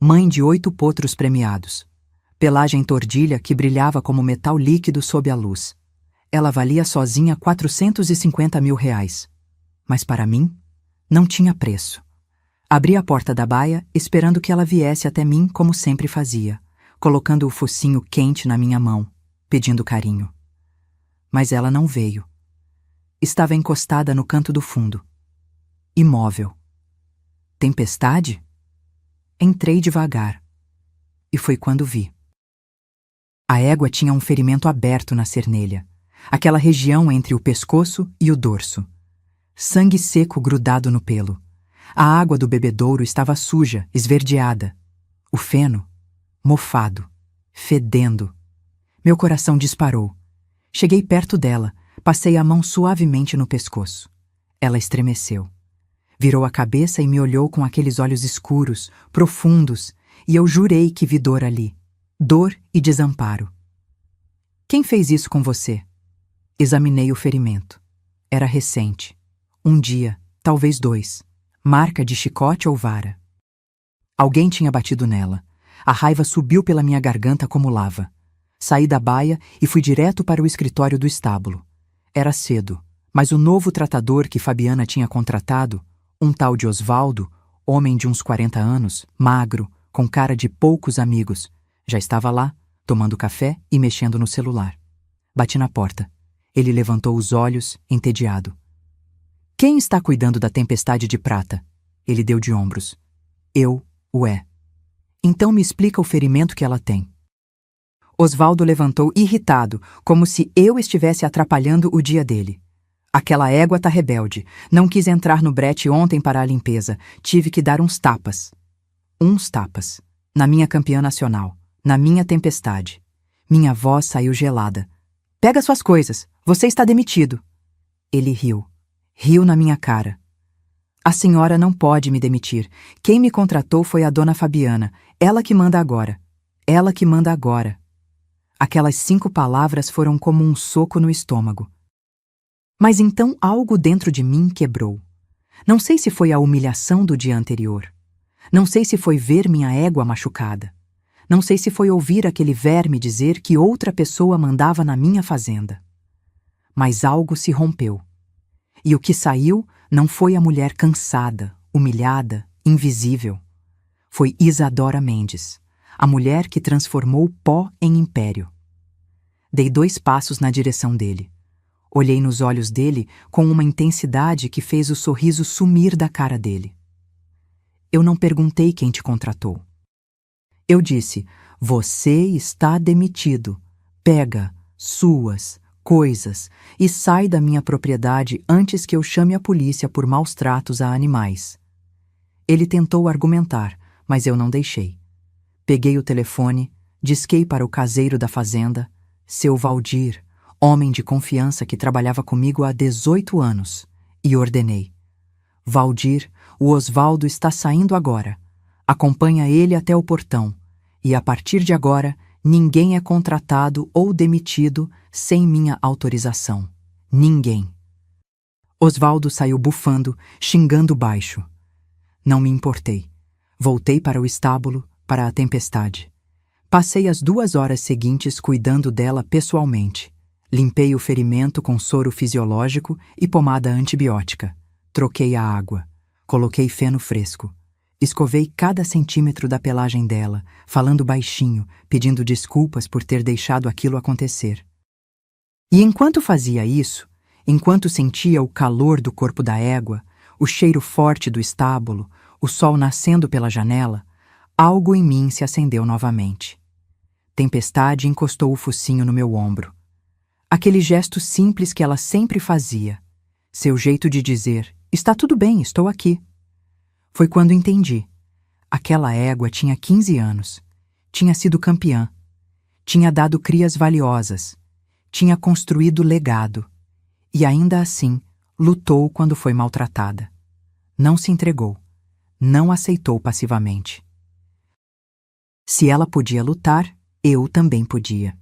Mãe de 8 potros premiados. Pelagem tordilha que brilhava como metal líquido sob a luz. Ela valia sozinha R$450 mil. Mas para mim, não tinha preço. Abri a porta da baia, esperando que ela viesse até mim como sempre fazia, colocando o focinho quente na minha mão, pedindo carinho. Mas ela não veio. Estava encostada no canto do fundo. Imóvel. Tempestade? Entrei devagar. E foi quando vi. A égua tinha um ferimento aberto na cernelha, aquela região entre o pescoço e o dorso. Sangue seco grudado no pelo. A água do bebedouro estava suja, esverdeada. O feno, mofado, fedendo. Meu coração disparou. Cheguei perto dela, passei a mão suavemente no pescoço. Ela estremeceu. Virou a cabeça e me olhou com aqueles olhos escuros, profundos, e eu jurei que vi dor ali. Dor e desamparo. Quem fez isso com você? Examinei o ferimento. Era recente. Um dia, talvez 2. Marca de chicote ou vara. Alguém tinha batido nela. A raiva subiu pela minha garganta como lava. Saí da baia e fui direto para o escritório do estábulo. Era cedo, mas o novo tratador que Fabiana tinha contratado, um tal de Osvaldo, homem de uns 40 anos, magro, com cara de poucos amigos, já estava lá, tomando café e mexendo no celular. Bati na porta. Ele levantou os olhos, entediado. Quem está cuidando da tempestade de prata? Ele deu de ombros. Eu, ué. Então me explica o ferimento que ela tem. Osvaldo levantou irritado, como se eu estivesse atrapalhando o dia dele. Aquela égua tá rebelde. Não quis entrar no brete ontem para a limpeza. Tive que dar uns tapas. Uns tapas. Na minha campeã nacional. Na minha tempestade. Minha voz saiu gelada. Pega suas coisas. Você está demitido. Ele riu. Riu na minha cara. A senhora não pode me demitir. Quem me contratou foi a dona Fabiana. Ela que manda agora. Ela que manda agora. Aquelas 5 palavras foram como um soco no estômago. Mas então algo dentro de mim quebrou. Não sei se foi a humilhação do dia anterior. Não sei se foi ver minha égua machucada. Não sei se foi ouvir aquele verme dizer que outra pessoa mandava na minha fazenda. Mas algo se rompeu. E o que saiu não foi a mulher cansada, humilhada, invisível. Foi Isadora Mendes, a mulher que transformou pó em império. Dei 2 passos na direção dele. Olhei nos olhos dele com uma intensidade que fez o sorriso sumir da cara dele. Eu não perguntei quem te contratou. Eu disse, você está demitido. Pega suas coisas e sai da minha propriedade antes que eu chame a polícia por maus tratos a animais. Ele tentou argumentar, mas eu não deixei. Peguei o telefone, disquei para o caseiro da fazenda, seu Valdir, homem de confiança que trabalhava comigo há 18 anos, e ordenei. Valdir, o Osvaldo está saindo agora. Acompanha ele até o portão, e a partir de agora, ninguém é contratado ou demitido sem minha autorização. Ninguém. Osvaldo saiu bufando, xingando baixo. Não me importei. Voltei para o estábulo, para a tempestade. Passei as 2 horas seguintes cuidando dela pessoalmente. Limpei o ferimento com soro fisiológico e pomada antibiótica. Troquei a água. Coloquei feno fresco. Escovei cada centímetro da pelagem dela, falando baixinho, pedindo desculpas por ter deixado aquilo acontecer. E enquanto fazia isso, enquanto sentia o calor do corpo da égua, o cheiro forte do estábulo, o sol nascendo pela janela, algo em mim se acendeu novamente. Tempestade encostou o focinho no meu ombro. Aquele gesto simples que ela sempre fazia. Seu jeito de dizer, está tudo bem, estou aqui. Foi quando entendi. Aquela égua tinha 15 anos. Tinha sido campeã. Tinha dado crias valiosas. Tinha construído legado. E ainda assim, lutou quando foi maltratada. Não se entregou. Não aceitou passivamente. Se ela podia lutar, eu também podia.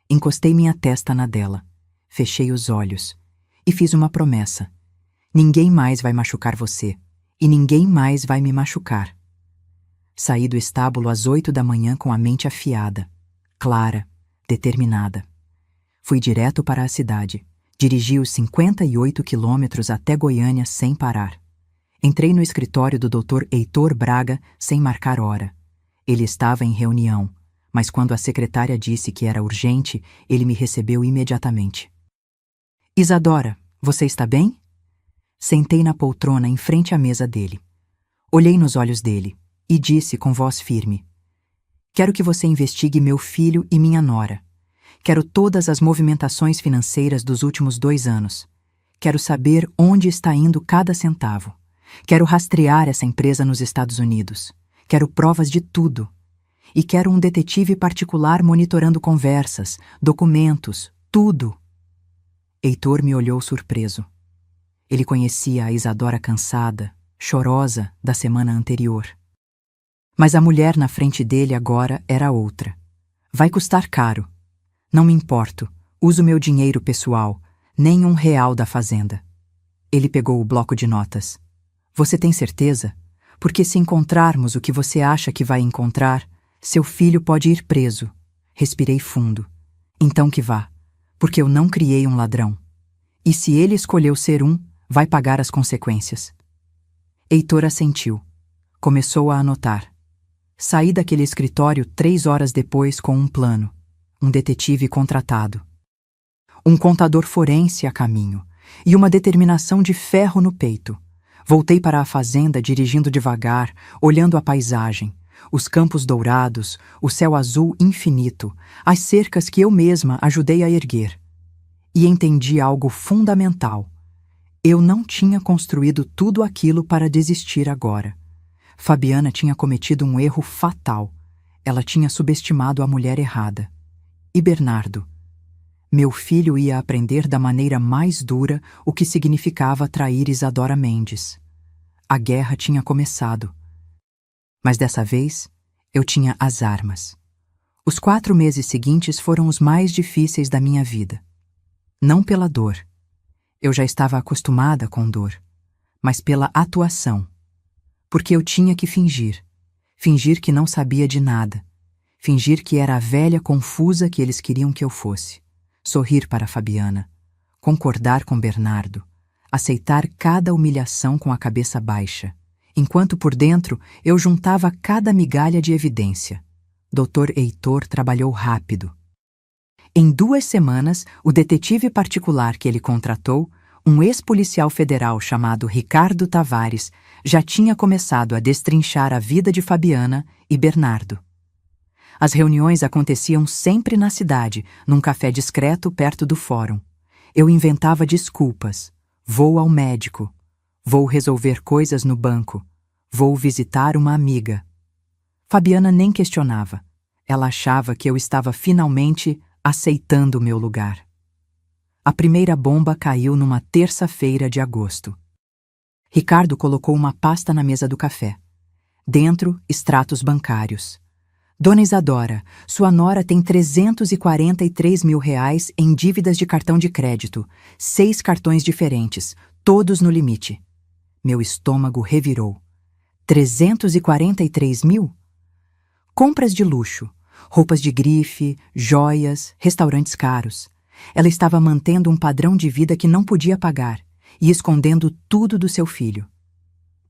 Encostei minha testa na dela. Fechei os olhos. E fiz uma promessa. Ninguém mais vai machucar você. E ninguém mais vai me machucar. Saí do estábulo às 8 da manhã com a mente afiada, clara, determinada. Fui direto para a cidade. Dirigi os 58 quilômetros até Goiânia sem parar. Entrei no escritório do Dr. Heitor Braga sem marcar hora. Ele estava em reunião, mas quando a secretária disse que era urgente, ele me recebeu imediatamente. Isadora, você está bem? Sentei na poltrona em frente à mesa dele. Olhei nos olhos dele e disse com voz firme: quero que você investigue meu filho e minha nora. Quero todas as movimentações financeiras dos últimos 2 anos. Quero saber onde está indo cada centavo. Quero rastrear essa empresa nos Estados Unidos. Quero provas de tudo. E quero um detetive particular monitorando conversas, documentos, tudo. Heitor me olhou surpreso. Ele conhecia a Isadora cansada, chorosa da semana anterior. Mas a mulher na frente dele agora era outra. Vai custar caro. Não me importo. Uso meu dinheiro pessoal, nem R$1 da fazenda. Ele pegou o bloco de notas. Você tem certeza? Porque se encontrarmos o que você acha que vai encontrar, seu filho pode ir preso. Respirei fundo. Então que vá, porque eu não criei um ladrão. E se ele escolheu ser um, vai pagar as consequências. Heitor assentiu. Começou a anotar. Saí daquele escritório 3 horas depois com um plano. Um detetive contratado. Um contador forense a caminho. E uma determinação de ferro no peito. Voltei para a fazenda dirigindo devagar, olhando a paisagem. Os campos dourados, o céu azul infinito, as cercas que eu mesma ajudei a erguer. E entendi algo fundamental. Eu não tinha construído tudo aquilo para desistir agora. Fabiana tinha cometido um erro fatal. Ela tinha subestimado a mulher errada. E Bernardo? Meu filho ia aprender da maneira mais dura o que significava trair Isadora Mendes. A guerra tinha começado. Mas dessa vez, eu tinha as armas. Os 4 meses seguintes foram os mais difíceis da minha vida. Não pela dor. Eu já estava acostumada com dor. Mas pela atuação. Porque eu tinha que fingir. Fingir que não sabia de nada. Fingir que era a velha confusa que eles queriam que eu fosse. Sorrir para Fabiana. Concordar com Bernardo. Aceitar cada humilhação com a cabeça baixa. Enquanto por dentro eu juntava cada migalha de evidência. Dr. Heitor trabalhou rápido. Em 2 semanas, o detetive particular que ele contratou, um ex-policial federal chamado Ricardo Tavares, já tinha começado a destrinchar a vida de Fabiana e Bernardo. As reuniões aconteciam sempre na cidade, num café discreto perto do fórum. Eu inventava desculpas. Vou ao médico. Vou resolver coisas no banco. Vou visitar uma amiga. Fabiana nem questionava. Ela achava que eu estava finalmente aceitando o meu lugar. A primeira bomba caiu numa terça-feira de agosto. Ricardo colocou uma pasta na mesa do café. Dentro, extratos bancários. Dona Isadora, sua nora tem R$343 mil em dívidas de cartão de crédito. 6 cartões diferentes, todos no limite. Meu estômago revirou. 343 mil? Compras de luxo, roupas de grife, joias, restaurantes caros. Ela estava mantendo um padrão de vida que não podia pagar e escondendo tudo do seu filho.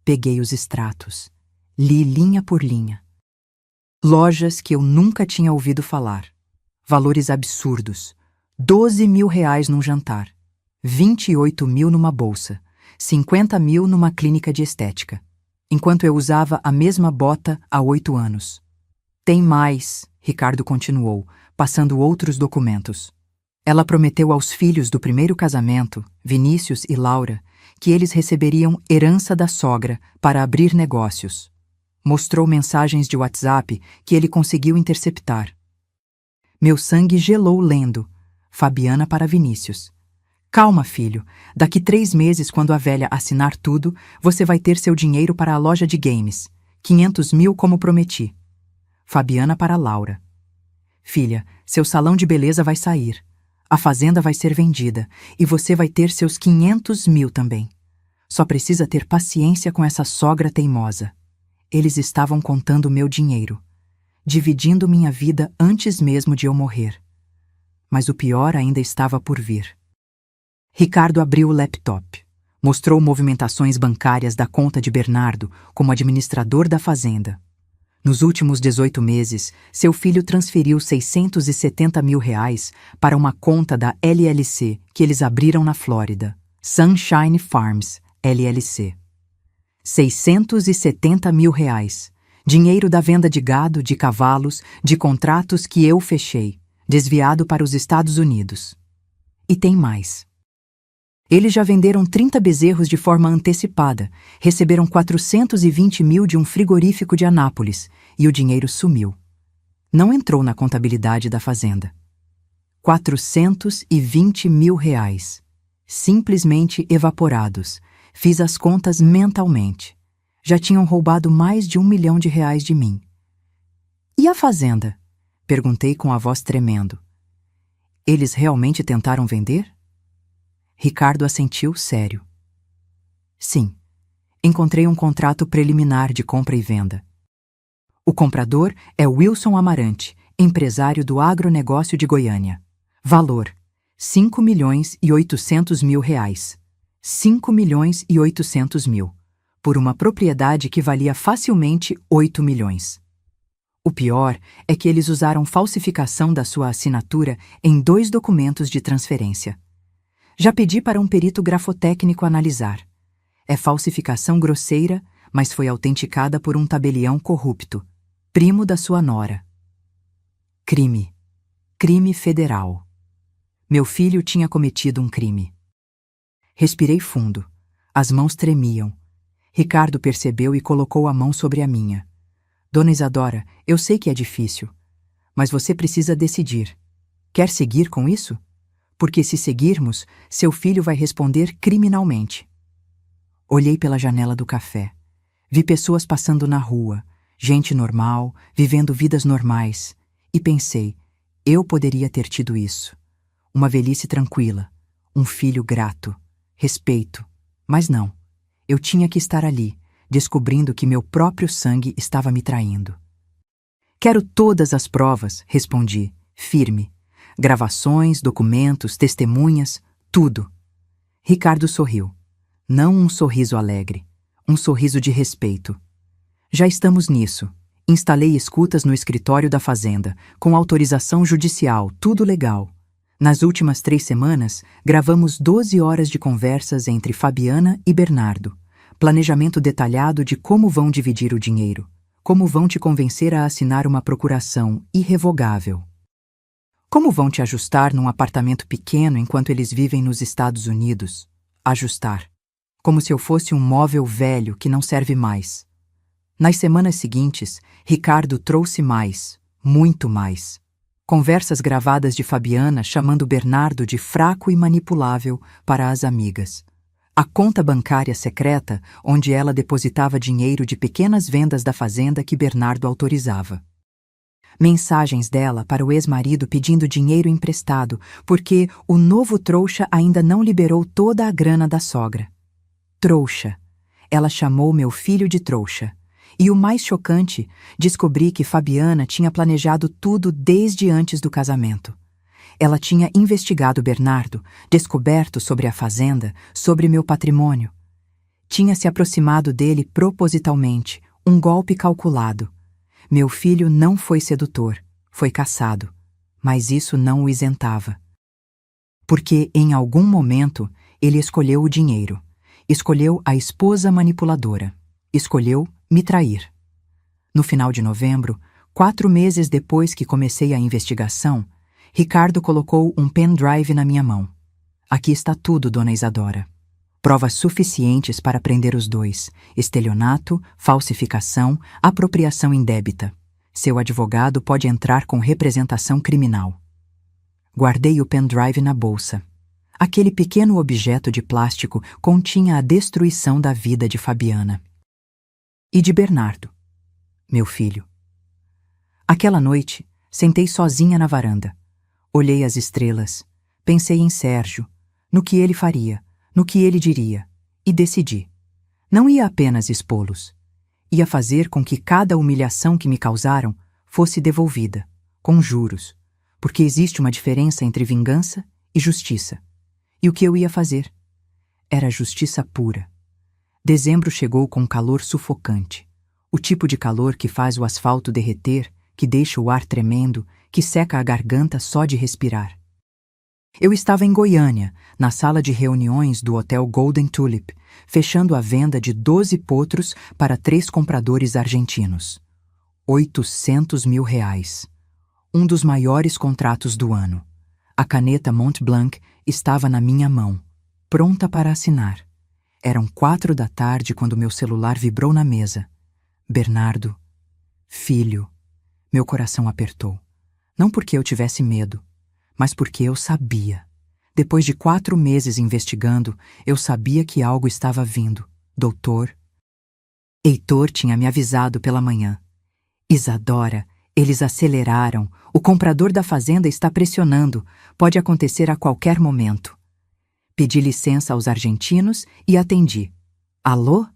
Peguei os extratos. Li linha por linha. Lojas que eu nunca tinha ouvido falar. Valores absurdos. R$12 mil num jantar. 28 mil numa bolsa. 50 mil numa clínica de estética. Enquanto eu usava a mesma bota há 8 anos. Tem mais, Ricardo continuou, passando outros documentos. Ela prometeu aos filhos do primeiro casamento, Vinícius e Laura, que eles receberiam herança da sogra para abrir negócios. Mostrou mensagens de WhatsApp que ele conseguiu interceptar. Meu sangue gelou lendo. Fabiana para Vinícius. Calma, filho. Daqui 3 meses, quando a velha assinar tudo, você vai ter seu dinheiro para a loja de games. 500 mil como prometi. Fabiana para Laura. Filha, seu salão de beleza vai sair. A fazenda vai ser vendida e você vai ter seus 500 mil também. Só precisa ter paciência com essa sogra teimosa. Eles estavam contando meu dinheiro, dividindo minha vida antes mesmo de eu morrer. Mas o pior ainda estava por vir. Ricardo abriu o laptop. Mostrou movimentações bancárias da conta de Bernardo como administrador da fazenda. Nos últimos 18 meses, seu filho transferiu R$670 mil para uma conta da LLC que eles abriram na Flórida, Sunshine Farms, LLC. 670 mil reais. Dinheiro da venda de gado, de cavalos, de contratos que eu fechei, desviado para os Estados Unidos. E tem mais. Eles já venderam 30 bezerros de forma antecipada, receberam 420 mil de um frigorífico de Anápolis e o dinheiro sumiu. Não entrou na contabilidade da fazenda. 420 mil reais. Simplesmente evaporados. Fiz as contas mentalmente. Já tinham roubado mais de R$1 milhão de mim. E a fazenda? Perguntei com a voz tremendo. Eles realmente tentaram vender? Ricardo assentiu sério. Sim, encontrei um contrato preliminar de compra e venda. O comprador é Wilson Amarante, empresário do agronegócio de Goiânia. Valor: 5.800.000 reais. 5.800.000. Por uma propriedade que valia facilmente 8 milhões. O pior é que eles usaram falsificação da sua assinatura em 2 documentos de transferência. Já pedi para um perito grafotécnico analisar. É falsificação grosseira, mas foi autenticada por um tabelião corrupto, primo da sua nora. Crime. Crime federal. Meu filho tinha cometido um crime. Respirei fundo. As mãos tremiam. Ricardo percebeu e colocou a mão sobre a minha. Dona Isadora, eu sei que é difícil, mas você precisa decidir. Quer seguir com isso? Porque se seguirmos, seu filho vai responder criminalmente. Olhei pela janela do café. Vi pessoas passando na rua, gente normal, vivendo vidas normais, e pensei, eu poderia ter tido isso. Uma velhice tranquila, um filho grato, respeito, mas não. Eu tinha que estar ali, descobrindo que meu próprio sangue estava me traindo. Quero todas as provas, respondi, firme. Gravações, documentos, testemunhas, tudo. Ricardo sorriu. Não um sorriso alegre, um sorriso de respeito. Já estamos nisso. Instalei escutas no escritório da fazenda, com autorização judicial, tudo legal. Nas últimas 3 semanas, gravamos 12 horas de conversas entre Fabiana e Bernardo. Planejamento detalhado de como vão dividir o dinheiro, como vão te convencer a assinar uma procuração irrevogável. Como vão te ajustar num apartamento pequeno enquanto eles vivem nos Estados Unidos? Ajustar. Como se eu fosse um móvel velho que não serve mais. Nas semanas seguintes, Ricardo trouxe mais, muito mais. Conversas gravadas de Fabiana chamando Bernardo de fraco e manipulável para as amigas. A conta bancária secreta onde ela depositava dinheiro de pequenas vendas da fazenda que Bernardo autorizava. Mensagens dela para o ex-marido pedindo dinheiro emprestado, porque o novo trouxa ainda não liberou toda a grana da sogra. Trouxa. Ela chamou meu filho de trouxa. E o mais chocante, descobri que Fabiana tinha planejado tudo desde antes do casamento. Ela tinha investigado Bernardo, descoberto sobre a fazenda, sobre meu patrimônio. Tinha se aproximado dele propositalmente, um golpe calculado. Meu filho não foi sedutor, foi caçado, mas isso não o isentava. Porque, em algum momento, ele escolheu o dinheiro, escolheu a esposa manipuladora, escolheu me trair. No final de novembro, 4 meses depois que comecei a investigação, Ricardo colocou um pendrive na minha mão. Aqui está tudo, Dona Isadora. Provas suficientes para prender os 2: estelionato, falsificação, apropriação indébita. Seu advogado pode entrar com representação criminal. Guardei o pendrive na bolsa. Aquele pequeno objeto de plástico continha a destruição da vida de Fabiana. E de Bernardo, meu filho. Aquela noite, sentei sozinha na varanda. Olhei as estrelas, pensei em Sérgio, no que ele faria, no que ele diria, e decidi. Não ia apenas expô-los. Ia fazer com que cada humilhação que me causaram fosse devolvida, com juros, porque existe uma diferença entre vingança e justiça. E o que eu ia fazer? Era justiça pura. Dezembro chegou com um calor sufocante. O tipo de calor que faz o asfalto derreter, que deixa o ar tremendo, que seca a garganta só de respirar. Eu estava em Goiânia, na sala de reuniões do Hotel Golden Tulip, fechando a venda de 12 potros para 3 compradores argentinos. 800 mil reais. Um dos maiores contratos do ano. A caneta Mont Blanc estava na minha mão, pronta para assinar. Eram 4 da tarde quando meu celular vibrou na mesa. Bernardo. Filho. Meu coração apertou. Não porque eu tivesse medo, mas porque eu sabia. Depois de 4 meses investigando, eu sabia que algo estava vindo. Doutor. Heitor tinha me avisado pela manhã. Isadora, eles aceleraram. O comprador da fazenda está pressionando. Pode acontecer a qualquer momento. Pedi licença aos argentinos e atendi. Alô?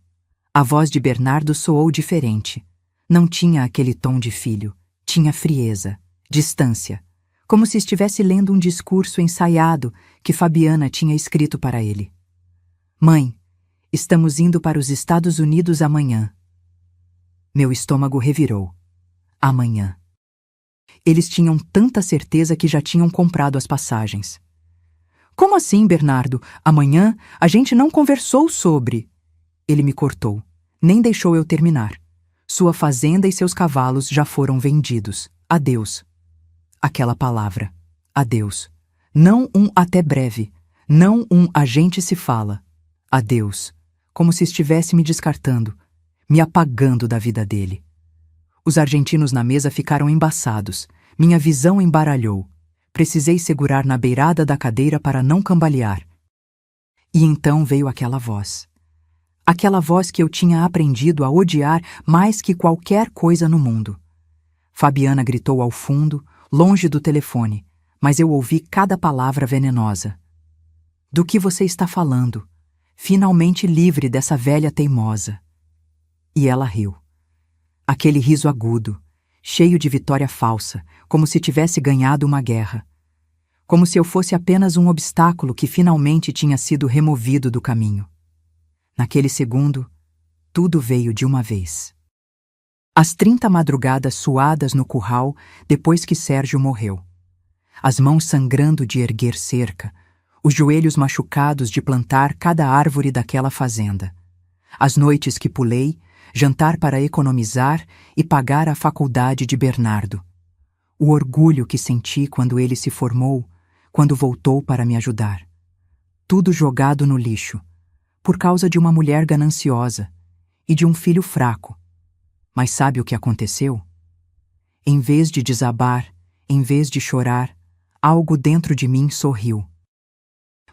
A voz de Bernardo soou diferente. Não tinha aquele tom de filho. Tinha frieza, distância. Como se estivesse lendo um discurso ensaiado que Fabiana tinha escrito para ele. Mãe, estamos indo para os Estados Unidos amanhã. Meu estômago revirou. Amanhã. Eles tinham tanta certeza que já tinham comprado as passagens. Como assim, Bernardo? Amanhã a gente não conversou sobre... Ele me cortou. Nem deixou eu terminar. Sua fazenda e seus cavalos já foram vendidos. Adeus. Aquela palavra. Adeus. Não um até breve. Não um a gente se fala. Adeus. Como se estivesse me descartando, me apagando da vida dele. Os argentinos na mesa ficaram embaçados. Minha visão embaralhou. Precisei segurar na beirada da cadeira para não cambalear. E então veio aquela voz. Aquela voz que eu tinha aprendido a odiar mais que qualquer coisa no mundo. Fabiana gritou ao fundo, longe do telefone, mas eu ouvi cada palavra venenosa. Do que você está falando? Finalmente livre dessa velha teimosa. E ela riu. Aquele riso agudo, cheio de vitória falsa, como se tivesse ganhado uma guerra. Como se eu fosse apenas um obstáculo que finalmente tinha sido removido do caminho. Naquele segundo, tudo veio de uma vez. As 30 madrugadas suadas no curral depois que Sérgio morreu. As mãos sangrando de erguer cerca, os joelhos machucados de plantar cada árvore daquela fazenda. As noites que pulei, jantar para economizar e pagar a faculdade de Bernardo. O orgulho que senti quando ele se formou, quando voltou para me ajudar. Tudo jogado no lixo, por causa de uma mulher gananciosa e de um filho fraco. Mas sabe o que aconteceu? Em vez de desabar, em vez de chorar, algo dentro de mim sorriu.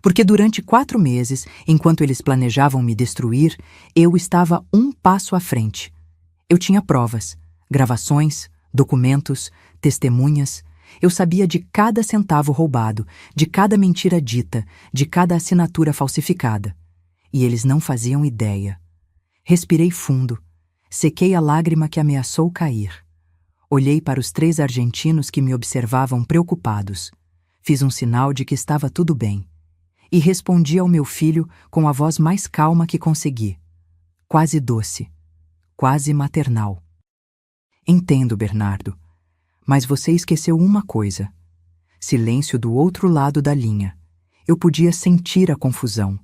Porque durante 4 meses, enquanto eles planejavam me destruir, eu estava um passo à frente. Eu tinha provas, gravações, documentos, testemunhas. Eu sabia de cada centavo roubado, de cada mentira dita, de cada assinatura falsificada. E eles não faziam ideia. Respirei fundo, sequei a lágrima que ameaçou cair. Olhei para os 3 argentinos que me observavam preocupados. Fiz um sinal de que estava tudo bem. E respondi ao meu filho com a voz mais calma que consegui. Quase doce, quase maternal. Entendo, Bernardo, mas você esqueceu uma coisa. Silêncio do outro lado da linha. Eu podia sentir a confusão,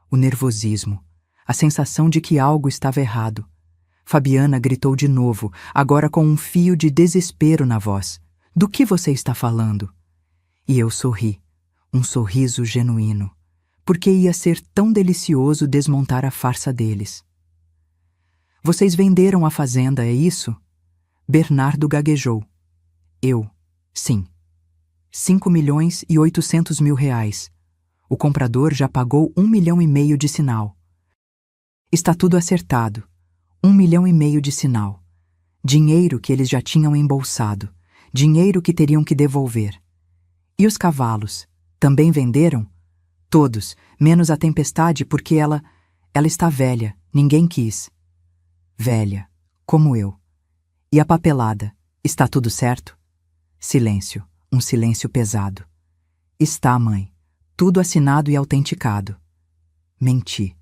o nervosismo, a sensação de que algo estava errado. Fabiana gritou de novo, agora com um fio de desespero na voz. Do que você está falando? E eu sorri, um sorriso genuíno, porque ia ser tão delicioso desmontar a farsa deles. Vocês venderam a fazenda, é isso? Bernardo gaguejou. Eu, sim. 5.800.000 reais. O comprador já pagou 1,5 milhão de sinal. Está tudo acertado. 1,5 milhão de sinal. Dinheiro que eles já tinham embolsado. Dinheiro que teriam que devolver. E os cavalos? Também venderam? Todos, menos a Tempestade, porque ela está velha, ninguém quis. Velha, como eu. E a papelada? Está tudo certo? Silêncio, um silêncio pesado. Está, mãe. Tudo assinado e autenticado. Menti.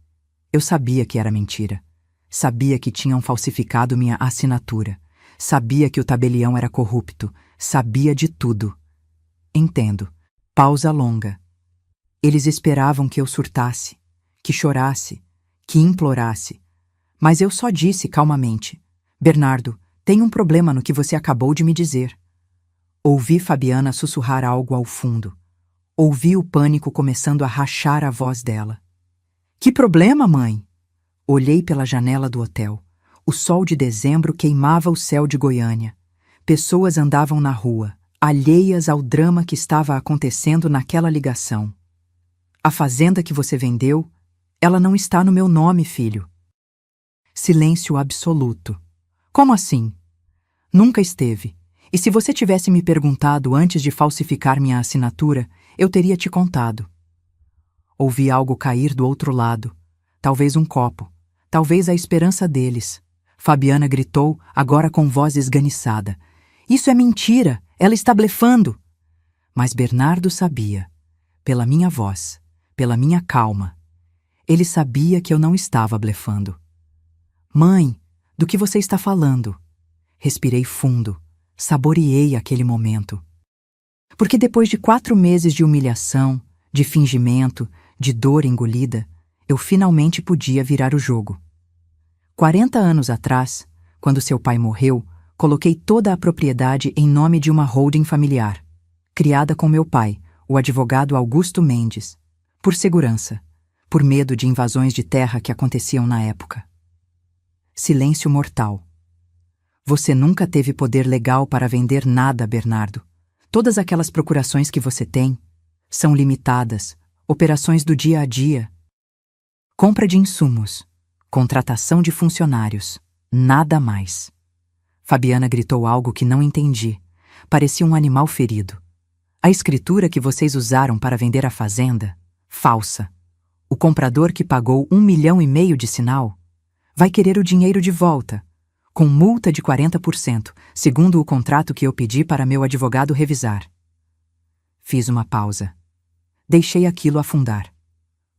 Eu sabia que era mentira. Sabia que tinham falsificado minha assinatura. Sabia que o tabelião era corrupto. Sabia de tudo. Entendo. Pausa longa. Eles esperavam que eu surtasse, que chorasse, que implorasse. Mas eu só disse calmamente: Bernardo, tem um problema no que você acabou de me dizer. Ouvi Fabiana sussurrar algo ao fundo. Ouvi o pânico começando a rachar a voz dela. Que problema, mãe? Olhei pela janela do hotel. O sol de dezembro queimava o céu de Goiânia. Pessoas andavam na rua, alheias ao drama que estava acontecendo naquela ligação. A fazenda que você vendeu, ela não está no meu nome, filho. Silêncio absoluto. Como assim? Nunca esteve. E se você tivesse me perguntado antes de falsificar minha assinatura, eu teria te contado. Ouvi algo cair do outro lado. Talvez um copo. Talvez a esperança deles. Fabiana gritou, agora com voz esganiçada. Isso é mentira! Ela está blefando! Mas Bernardo sabia. Pela minha voz, pela minha calma. Ele sabia que eu não estava blefando. Mãe, do que você está falando? Respirei fundo. Saboreei aquele momento. Porque depois de 4 meses de humilhação, de fingimento, de dor engolida, eu finalmente podia virar o jogo. 40 anos atrás, quando seu pai morreu, coloquei toda a propriedade em nome de uma holding familiar, criada com meu pai, o advogado Augusto Mendes, por segurança, por medo de invasões de terra que aconteciam na época. Silêncio mortal. Você nunca teve poder legal para vender nada, Bernardo. Todas aquelas procurações que você tem são limitadas, operações do dia a dia. Compra de insumos, contratação de funcionários, nada mais. Fabiana gritou algo que não entendi. Parecia um animal ferido. A escritura que vocês usaram para vender a fazenda, falsa. O comprador que pagou 1,5 milhão de sinal vai querer o dinheiro de volta, com multa de 40%, segundo o contrato que eu pedi para meu advogado revisar. Fiz uma pausa. Deixei aquilo afundar.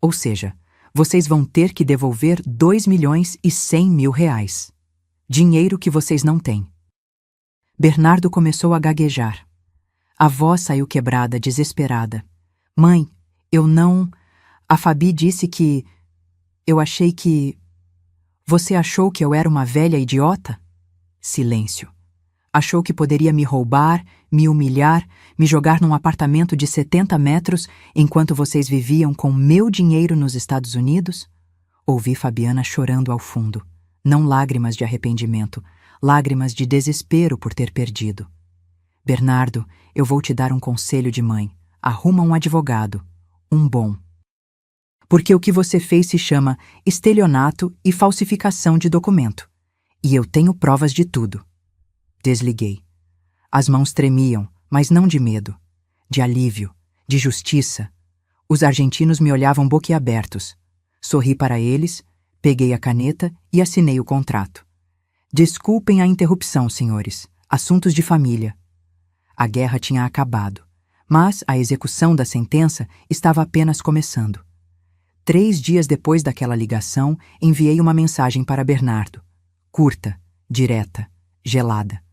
Ou seja, vocês vão ter que devolver 2,1 milhões. Dinheiro que vocês não têm. Bernardo começou a gaguejar. A voz saiu quebrada, desesperada. Mãe, eu não... A Fabi disse que... Eu achei que... Você achou que eu era uma velha idiota? Silêncio. Achou que poderia me roubar, me humilhar, me jogar num apartamento de 70 metros enquanto vocês viviam com meu dinheiro nos Estados Unidos? Ouvi Fabiana chorando ao fundo. Não lágrimas de arrependimento, lágrimas de desespero por ter perdido. Bernardo, eu vou te dar um conselho de mãe. Arruma um advogado. Um bom. Porque o que você fez se chama estelionato e falsificação de documento. E eu tenho provas de tudo. Desliguei. As mãos tremiam, mas não de medo. De alívio, de justiça. Os argentinos me olhavam boquiabertos. Sorri para eles, peguei a caneta e assinei o contrato. Desculpem a interrupção, senhores. Assuntos de família. A guerra tinha acabado, mas a execução da sentença estava apenas começando. 3 dias depois daquela ligação, enviei uma mensagem para Bernardo. Curta, direta, gelada.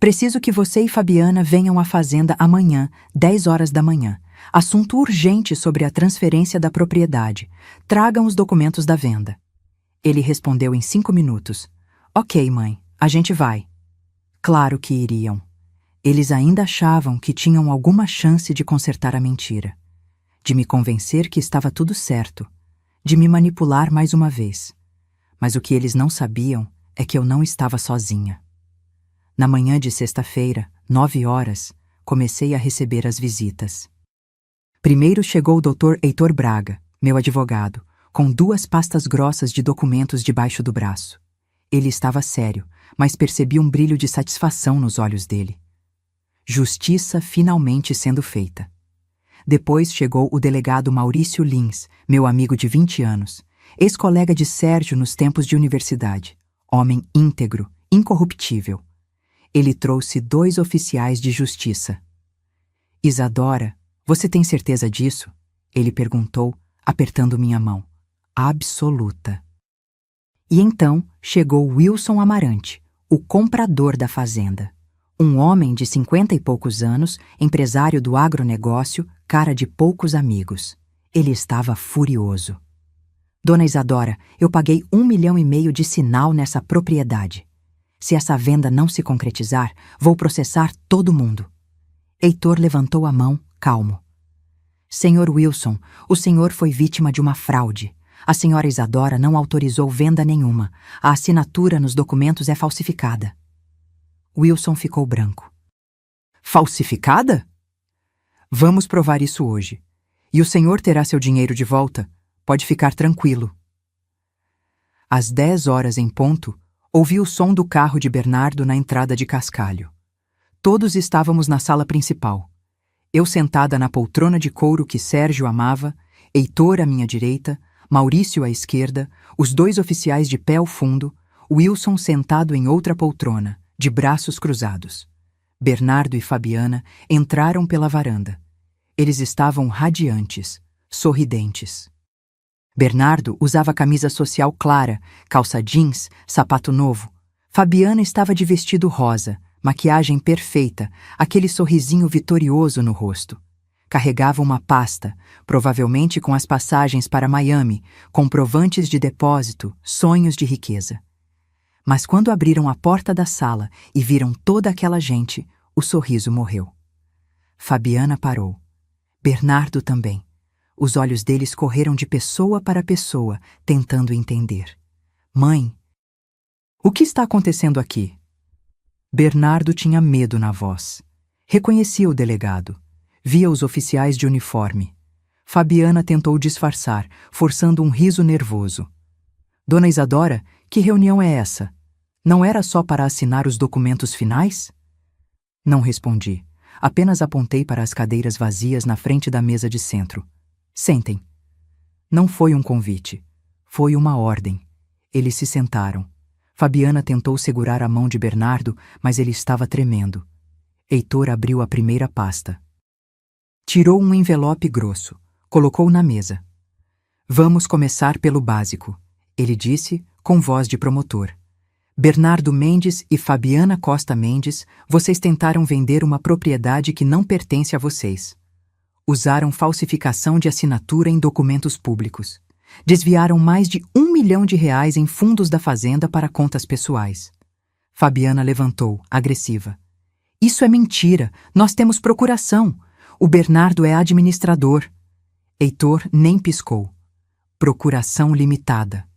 Preciso que você e Fabiana venham à fazenda amanhã, 10 horas da manhã. Assunto urgente sobre a transferência da propriedade. Tragam os documentos da venda. Ele respondeu em 5 minutos. Ok, mãe, a gente vai. Claro que iriam. Eles ainda achavam que tinham alguma chance de consertar a mentira. De me convencer que estava tudo certo, de me manipular mais uma vez. Mas o que eles não sabiam é que eu não estava sozinha. Na manhã de sexta-feira, 9 horas, comecei a receber as visitas. Primeiro chegou o Dr. Heitor Braga, meu advogado, com 2 pastas grossas de documentos debaixo do braço. Ele estava sério, mas percebi um brilho de satisfação nos olhos dele. Justiça finalmente sendo feita. Depois chegou o delegado Maurício Lins, meu amigo de 20 anos, ex-colega de Sérgio nos tempos de universidade, homem íntegro, incorruptível. Ele trouxe 2 oficiais de justiça. Isadora, você tem certeza disso? Ele perguntou, apertando minha mão. Absoluta. E então chegou Wilson Amarante, o comprador da fazenda. Um homem de 50 e poucos anos, empresário do agronegócio, cara de poucos amigos. Ele estava furioso. Dona Isadora, eu paguei 1,5 milhão de sinal nessa propriedade. Se essa venda não se concretizar, vou processar todo mundo. Heitor levantou a mão, calmo. Senhor Wilson, o senhor foi vítima de uma fraude. A senhora Isadora não autorizou venda nenhuma. A assinatura nos documentos é falsificada. Wilson ficou branco. Falsificada? Vamos provar isso hoje. E o senhor terá seu dinheiro de volta. Pode ficar tranquilo. Às 10 horas em ponto, ouvi o som do carro de Bernardo na entrada de Cascalho. Todos estávamos na sala principal. Eu sentada na poltrona de couro que Sérgio amava, Heitor à minha direita, Maurício à esquerda, os 2 oficiais de pé ao fundo, Wilson sentado em outra poltrona, de braços cruzados. Bernardo e Fabiana entraram pela varanda. Eles estavam radiantes, sorridentes. Bernardo usava camisa social clara, calça jeans, sapato novo. Fabiana estava de vestido rosa, maquiagem perfeita, aquele sorrisinho vitorioso no rosto. Carregava uma pasta, provavelmente com as passagens para Miami, comprovantes de depósito, sonhos de riqueza. Mas quando abriram a porta da sala e viram toda aquela gente, o sorriso morreu. Fabiana parou. Bernardo também. Os olhos deles correram de pessoa para pessoa, tentando entender. Mãe, o que está acontecendo aqui? Bernardo tinha medo na voz. Reconhecia o delegado. Via os oficiais de uniforme. Fabiana tentou disfarçar, forçando um riso nervoso. Dona Isadora, que reunião é essa? Não era só para assinar os documentos finais? Não respondi. Apenas apontei para as cadeiras vazias na frente da mesa de centro. Sentem. Não foi um convite. Foi uma ordem. Eles se sentaram. Fabiana tentou segurar a mão de Bernardo, mas ele estava tremendo. Heitor abriu a primeira pasta. Tirou um envelope grosso. Colocou na mesa. Vamos começar pelo básico, ele disse, com voz de promotor. Bernardo Mendes e Fabiana Costa Mendes, vocês tentaram vender uma propriedade que não pertence a vocês. Usaram falsificação de assinatura em documentos públicos. Desviaram mais de R$1 milhão em fundos da fazenda para contas pessoais. Fabiana levantou, agressiva. Isso é mentira, nós temos procuração. O Bernardo é administrador. Heitor nem piscou. Procuração limitada.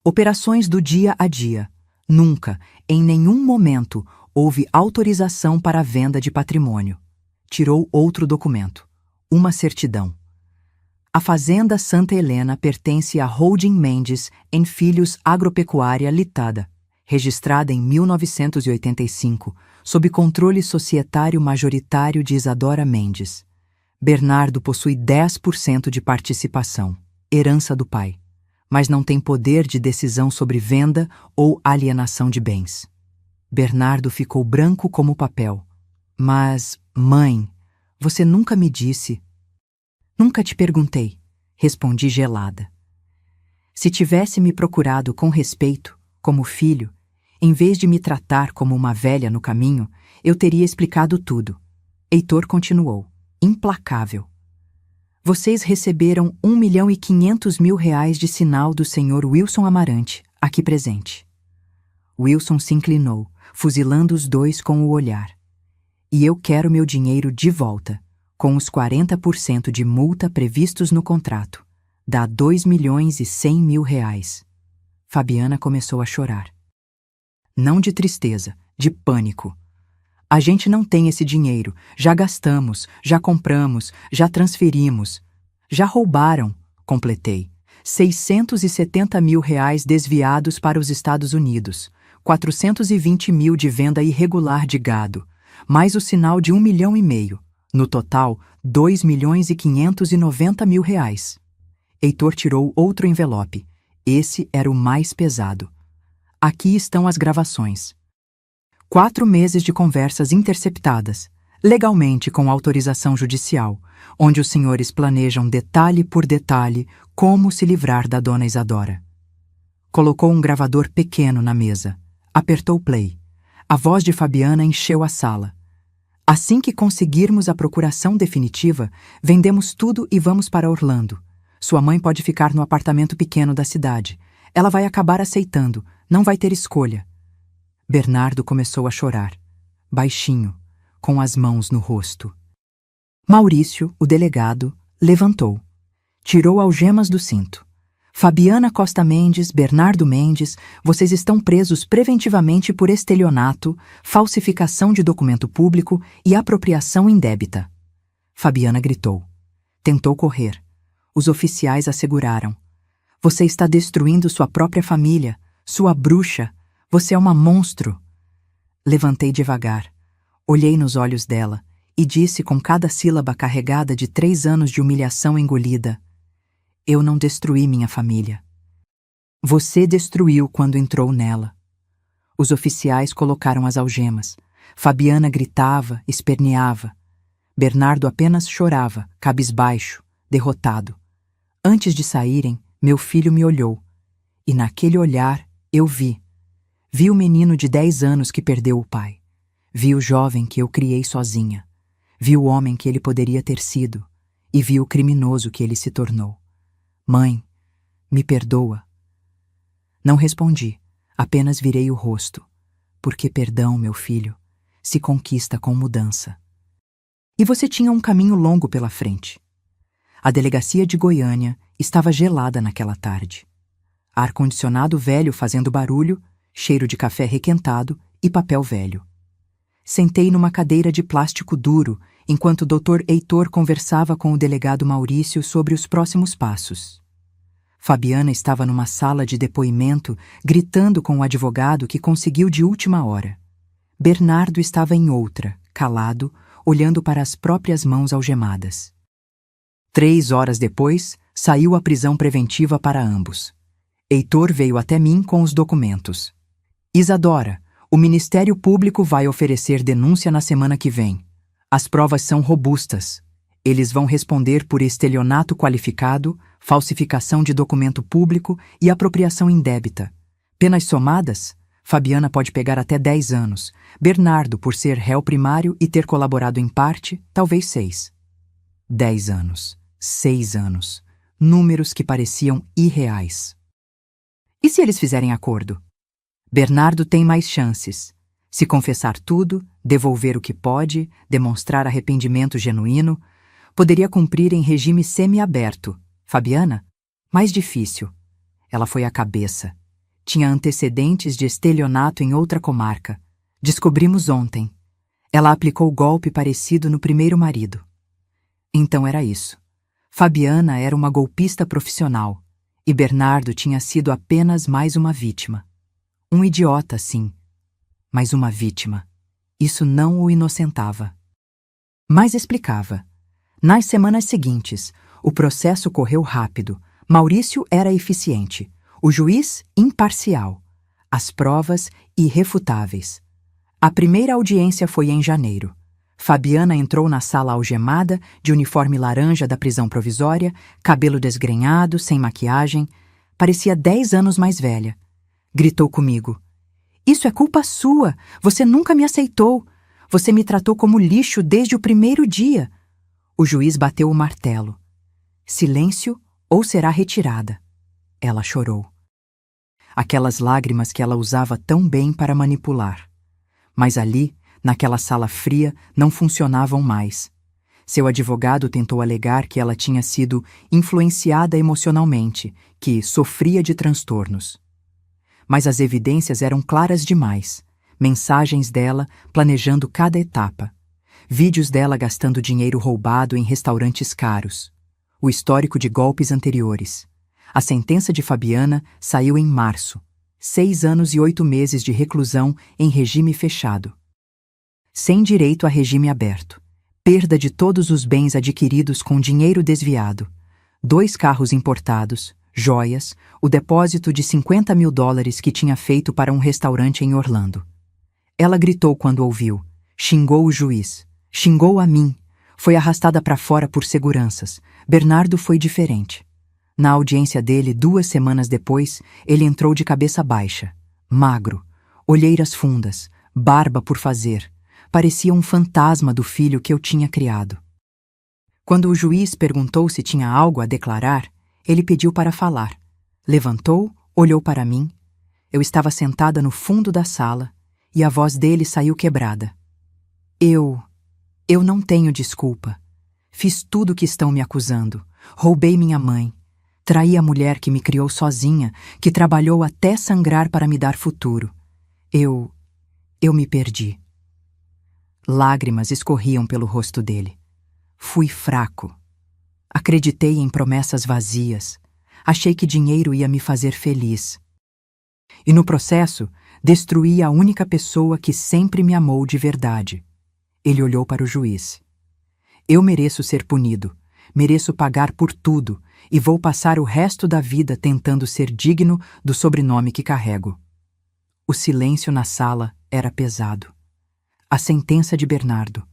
Operações do dia a dia. Nunca, em nenhum momento, houve autorização para a venda de patrimônio. Tirou outro documento. Uma certidão. A Fazenda Santa Helena pertence a Holding Mendes em Filhos Agropecuária Litada, registrada em 1985, sob controle societário majoritário de Isadora Mendes. Bernardo possui 10% de participação, herança do pai, mas não tem poder de decisão sobre venda ou alienação de bens. Bernardo ficou branco como papel. Mas, mãe, você nunca me disse. Nunca te perguntei, respondi gelada. Se tivesse me procurado com respeito, como filho, em vez de me tratar como uma velha no caminho, eu teria explicado tudo. Heitor continuou, implacável. Vocês receberam R$1,5 milhão de sinal do senhor Wilson Amarante, aqui presente. Wilson se inclinou, fuzilando os 2 com o olhar. E eu quero meu dinheiro de volta, com os 40% de multa previstos no contrato. Dá R$2,100,000. Fabiana começou a chorar. Não de tristeza, de pânico. A gente não tem esse dinheiro, já gastamos, já compramos, já transferimos. Já roubaram, completei. R$670 mil desviados para os Estados Unidos, 420 mil de venda irregular de gado, mais o sinal de R$1,5 milhão. No total, R$2,590 mil. Heitor tirou outro envelope. Esse era o mais pesado. Aqui estão as gravações. 4 meses de conversas interceptadas, legalmente com autorização judicial, onde os senhores planejam detalhe por detalhe como se livrar da dona Isadora. Colocou um gravador pequeno na mesa. Apertou play. A voz de Fabiana encheu a sala. Assim que conseguirmos a procuração definitiva, vendemos tudo e vamos para Orlando. Sua mãe pode ficar no apartamento pequeno da cidade. Ela vai acabar aceitando, não vai ter escolha. Bernardo começou a chorar, baixinho, com as mãos no rosto. Maurício, o delegado, levantou. Tirou algemas do cinto. Fabiana Costa Mendes, Bernardo Mendes, vocês estão presos preventivamente por estelionato, falsificação de documento público e apropriação indébita. Fabiana gritou. Tentou correr. Os oficiais a seguraram. Você está destruindo sua própria família, sua bruxa. Você é uma monstro. Levantei devagar. Olhei nos olhos dela e disse com cada sílaba carregada de 3 anos de humilhação engolida: eu não destruí minha família. Você destruiu quando entrou nela. Os oficiais colocaram as algemas. Fabiana gritava, esperneava. Bernardo apenas chorava, cabisbaixo, derrotado. Antes de saírem, meu filho me olhou. E naquele olhar, eu vi. Vi o menino de 10 anos que perdeu o pai. Vi o jovem que eu criei sozinha. Vi o homem que ele poderia ter sido. E vi o criminoso que ele se tornou. Mãe, me perdoa. Não respondi, apenas virei o rosto, porque perdão, meu filho, se conquista com mudança. E você tinha um caminho longo pela frente. A delegacia de Goiânia estava gelada naquela tarde. Ar-condicionado velho fazendo barulho, cheiro de café requentado e papel velho. Sentei numa cadeira de plástico duro, enquanto o Dr. Heitor conversava com o delegado Maurício sobre os próximos passos. Fabiana estava numa sala de depoimento, gritando com o advogado que conseguiu de última hora. Bernardo estava em outra, calado, olhando para as próprias mãos algemadas. 3 horas depois, saiu a prisão preventiva para ambos. Heitor veio até mim com os documentos. Isadora, o Ministério Público vai oferecer denúncia na semana que vem. As provas são robustas. Eles vão responder por estelionato qualificado, falsificação de documento público e apropriação indébita. Penas somadas, Fabiana pode pegar até 10 anos. Bernardo, por ser réu primário e ter colaborado em parte, talvez 6. 10 anos. 6 anos. Números que pareciam irreais. E se eles fizerem acordo? Bernardo tem mais chances. Se confessar tudo, devolver o que pode, demonstrar arrependimento genuíno, poderia cumprir em regime semi-aberto. Fabiana? Mais difícil. Ela foi a cabeça. Tinha antecedentes de estelionato em outra comarca. Descobrimos ontem. Ela aplicou golpe parecido no primeiro marido. Então era isso. Fabiana era uma golpista profissional, e Bernardo tinha sido apenas mais uma vítima. Um idiota, sim, mas uma vítima. Isso não o inocentava. Mas explicava. Nas semanas seguintes, o processo correu rápido. Maurício era eficiente. O juiz, imparcial. As provas, irrefutáveis. A primeira audiência foi em janeiro. Fabiana entrou na sala algemada, de uniforme laranja da prisão provisória, cabelo desgrenhado, sem maquiagem. Parecia 10 anos mais velha. Gritou comigo. Isso é culpa sua. Você nunca me aceitou. Você me tratou como lixo desde o primeiro dia. O juiz bateu o martelo. Silêncio ou será retirada. Ela chorou. Aquelas lágrimas que ela usava tão bem para manipular. Mas ali, naquela sala fria, não funcionavam mais. Seu advogado tentou alegar que ela tinha sido influenciada emocionalmente, que sofria de transtornos. Mas as evidências eram claras demais. Mensagens dela planejando cada etapa. Vídeos dela gastando dinheiro roubado em restaurantes caros. O histórico de golpes anteriores. A sentença de Fabiana saiu em março. 6 anos e 8 meses de reclusão em regime fechado. Sem direito a regime aberto. Perda de todos os bens adquiridos com dinheiro desviado. 2 carros importados, joias, o depósito de $50 mil que tinha feito para um restaurante em Orlando. Ela gritou quando ouviu. Xingou o juiz. Xingou a mim. Foi arrastada para fora por seguranças. Bernardo foi diferente. Na audiência dele, 2 semanas depois, ele entrou de cabeça baixa, magro, olheiras fundas, barba por fazer. Parecia um fantasma do filho que eu tinha criado. Quando o juiz perguntou se tinha algo a declarar, ele pediu para falar. Levantou, olhou para mim. Eu estava sentada no fundo da sala e a voz dele saiu quebrada. Eu não tenho desculpa. Fiz tudo o que estão me acusando. Roubei minha mãe. Traí a mulher que me criou sozinha, que trabalhou até sangrar para me dar futuro. Eu me perdi. Lágrimas escorriam pelo rosto dele. Fui fraco. Acreditei em promessas vazias. Achei que dinheiro ia me fazer feliz. E no processo, destruí a única pessoa que sempre me amou de verdade. Ele olhou para o juiz. Eu mereço ser punido. Mereço pagar por tudo e vou passar o resto da vida tentando ser digno do sobrenome que carrego. O silêncio na sala era pesado. A sentença de Bernardo: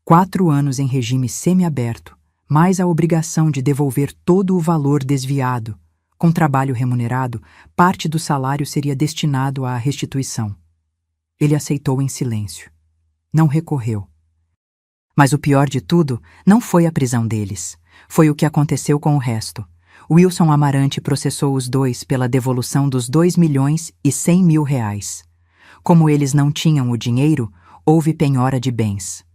4 anos em regime semiaberto, mais a obrigação de devolver todo o valor desviado. Com trabalho remunerado, parte do salário seria destinado à restituição. Ele aceitou em silêncio. Não recorreu. Mas o pior de tudo não foi a prisão deles. Foi o que aconteceu com o resto. Wilson Amarante processou os dois pela devolução dos R$2.100.000. Como eles não tinham o dinheiro, houve penhora de bens.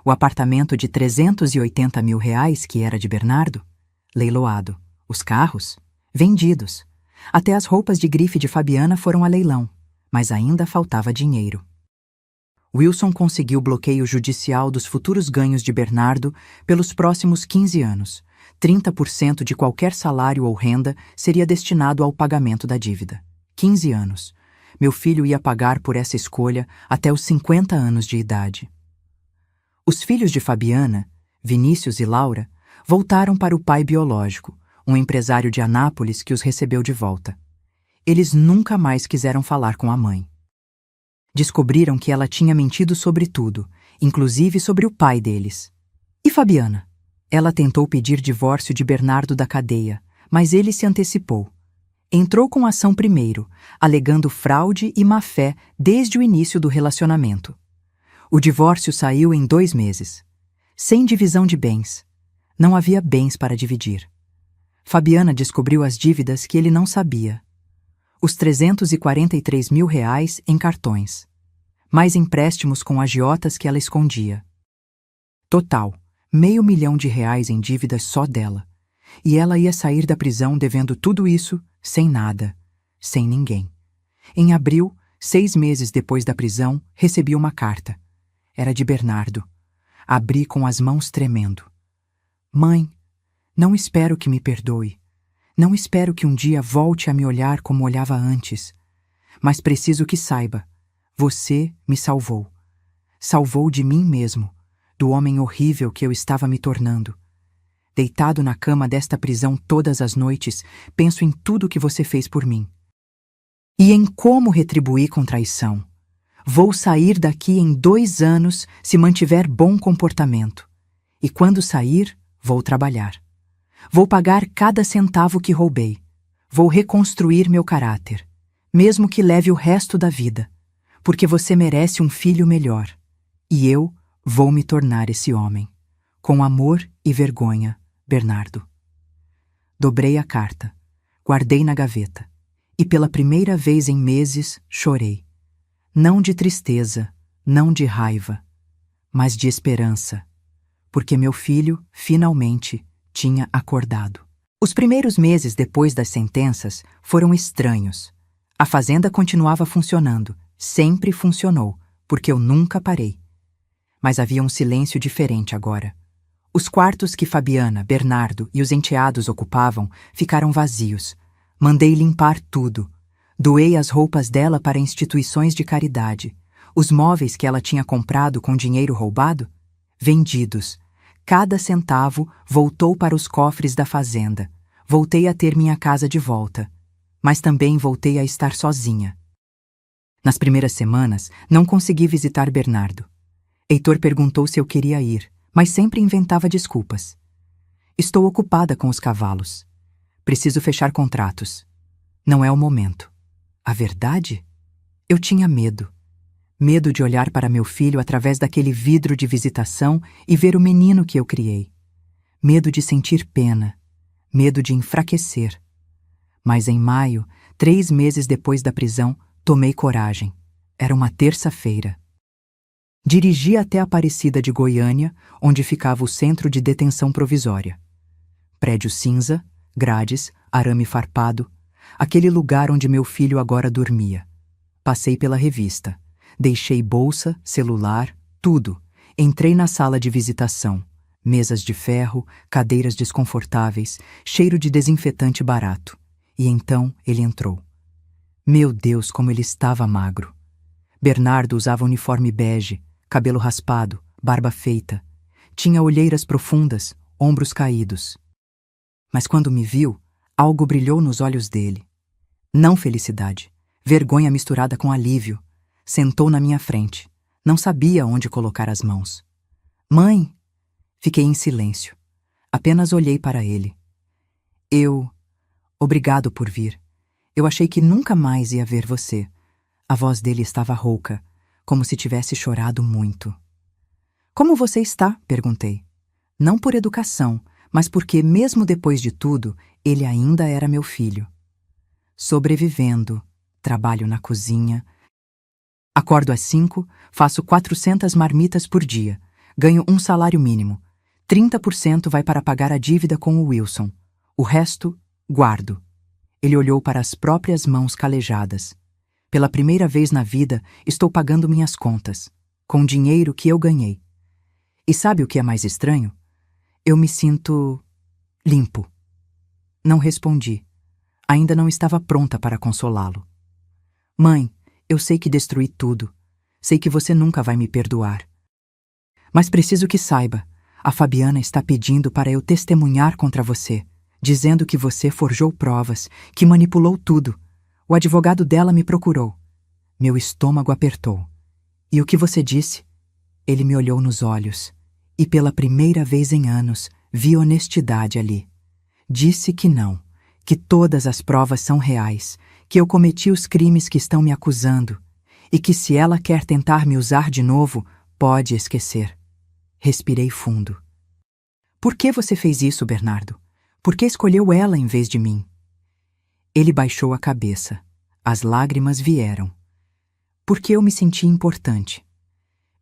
O apartamento de R$380.000, que era de Bernardo, leiloado. Os carros, vendidos. Até as roupas de grife de Fabiana foram a leilão, mas ainda faltava dinheiro. Wilson conseguiu bloqueio judicial dos futuros ganhos de Bernardo pelos próximos 15 anos. 30% de qualquer salário ou renda seria destinado ao pagamento da dívida. 15 anos. Meu filho ia pagar por essa escolha até os 50 anos de idade. Os filhos de Fabiana, Vinícius e Laura, voltaram para o pai biológico, um empresário de Anápolis que os recebeu de volta. Eles nunca mais quiseram falar com a mãe. Descobriram que ela tinha mentido sobre tudo, inclusive sobre o pai deles. E Fabiana? Ela tentou pedir divórcio de Bernardo da cadeia, mas ele se antecipou. Entrou com ação primeiro, alegando fraude e má-fé desde o início do relacionamento. O divórcio saiu em 2 meses. Sem divisão de bens. Não havia bens para dividir. Fabiana descobriu as dívidas que ele não sabia. Os R$343.000 em cartões. Mais empréstimos com agiotas que ela escondia. Total, R$500 mil em dívidas só dela. E ela ia sair da prisão devendo tudo isso, sem nada, sem ninguém. Em abril, 6 meses depois da prisão, recebi uma carta. Era de Bernardo. Abri com as mãos tremendo. Mãe, não espero que me perdoe. Não espero que um dia volte a me olhar como olhava antes. Mas preciso que saiba, você me salvou. Salvou de mim mesmo, do homem horrível que eu estava me tornando. Deitado na cama desta prisão todas as noites, penso em tudo que você fez por mim. E em como retribuir com traição. Vou sair daqui em 2 anos se mantiver bom comportamento. E quando sair, vou trabalhar. Vou pagar cada centavo que roubei. Vou reconstruir meu caráter, mesmo que leve o resto da vida, porque você merece um filho melhor. E eu vou me tornar esse homem. Com amor e vergonha, Bernardo. Dobrei a carta, guardei na gaveta, e pela primeira vez em meses chorei. Não de tristeza, não de raiva, mas de esperança, porque meu filho, finalmente, tinha acordado. Os primeiros meses depois das sentenças foram estranhos. A fazenda continuava funcionando, sempre funcionou, porque eu nunca parei. Mas havia um silêncio diferente agora. Os quartos que Fabiana, Bernardo e os enteados ocupavam ficaram vazios. Mandei limpar tudo. Doei as roupas dela para instituições de caridade. Os móveis que ela tinha comprado com dinheiro roubado? Vendidos. Cada centavo voltou para os cofres da fazenda. Voltei a ter minha casa de volta. Mas também voltei a estar sozinha. Nas primeiras semanas, não consegui visitar Bernardo. Heitor perguntou se eu queria ir, mas sempre inventava desculpas. Estou ocupada com os cavalos. Preciso fechar contratos. Não é o momento. A verdade? Eu tinha medo. Medo de olhar para meu filho através daquele vidro de visitação e ver o menino que eu criei. Medo de sentir pena. Medo de enfraquecer. Mas em maio, 3 meses depois da prisão, tomei coragem. Era uma terça-feira. Dirigi até a Aparecida de Goiânia, onde ficava o Centro de Detenção Provisória. Prédio cinza, grades, arame farpado, aquele lugar onde meu filho agora dormia. Passei pela revista. Deixei bolsa, celular, tudo. Entrei na sala de visitação. Mesas de ferro, cadeiras desconfortáveis, cheiro de desinfetante barato. E então ele entrou. Meu Deus, como ele estava magro. Bernardo usava uniforme bege, cabelo raspado, barba feita. Tinha olheiras profundas, ombros caídos. Mas quando me viu, algo brilhou nos olhos dele. Não felicidade, vergonha misturada com alívio. Sentou na minha frente. Não sabia onde colocar as mãos. Mãe! Fiquei em silêncio. Apenas olhei para ele. Obrigado por vir. Eu achei que nunca mais ia ver você. A voz dele estava rouca, como se tivesse chorado muito. Como você está? Perguntei. Não por educação, mas porque, mesmo depois de tudo, ele ainda era meu filho. Sobrevivendo. Trabalho na cozinha. Acordo às 5, faço 400 marmitas por dia. Ganho um salário mínimo. 30% vai para pagar a dívida com o Wilson. O resto, guardo. Ele olhou para as próprias mãos calejadas. Pela primeira vez na vida, estou pagando minhas contas, com dinheiro que eu ganhei. E sabe o que é mais estranho? Eu me sinto limpo. Não respondi. Ainda não estava pronta para consolá-lo. Mãe, eu sei que destruí tudo. Sei que você nunca vai me perdoar. Mas preciso que saiba, a Fabiana está pedindo para eu testemunhar contra você, dizendo que você forjou provas, que manipulou tudo. O advogado dela me procurou. Meu estômago apertou. E o que você disse? Ele me olhou nos olhos, e pela primeira vez em anos, vi honestidade ali. Disse que não, que todas as provas são reais, que eu cometi os crimes que estão me acusando, e que se ela quer tentar me usar de novo, pode esquecer. Respirei fundo. Por que você fez isso, Bernardo? Por que escolheu ela em vez de mim? Ele baixou a cabeça. As lágrimas vieram. Porque eu me senti importante.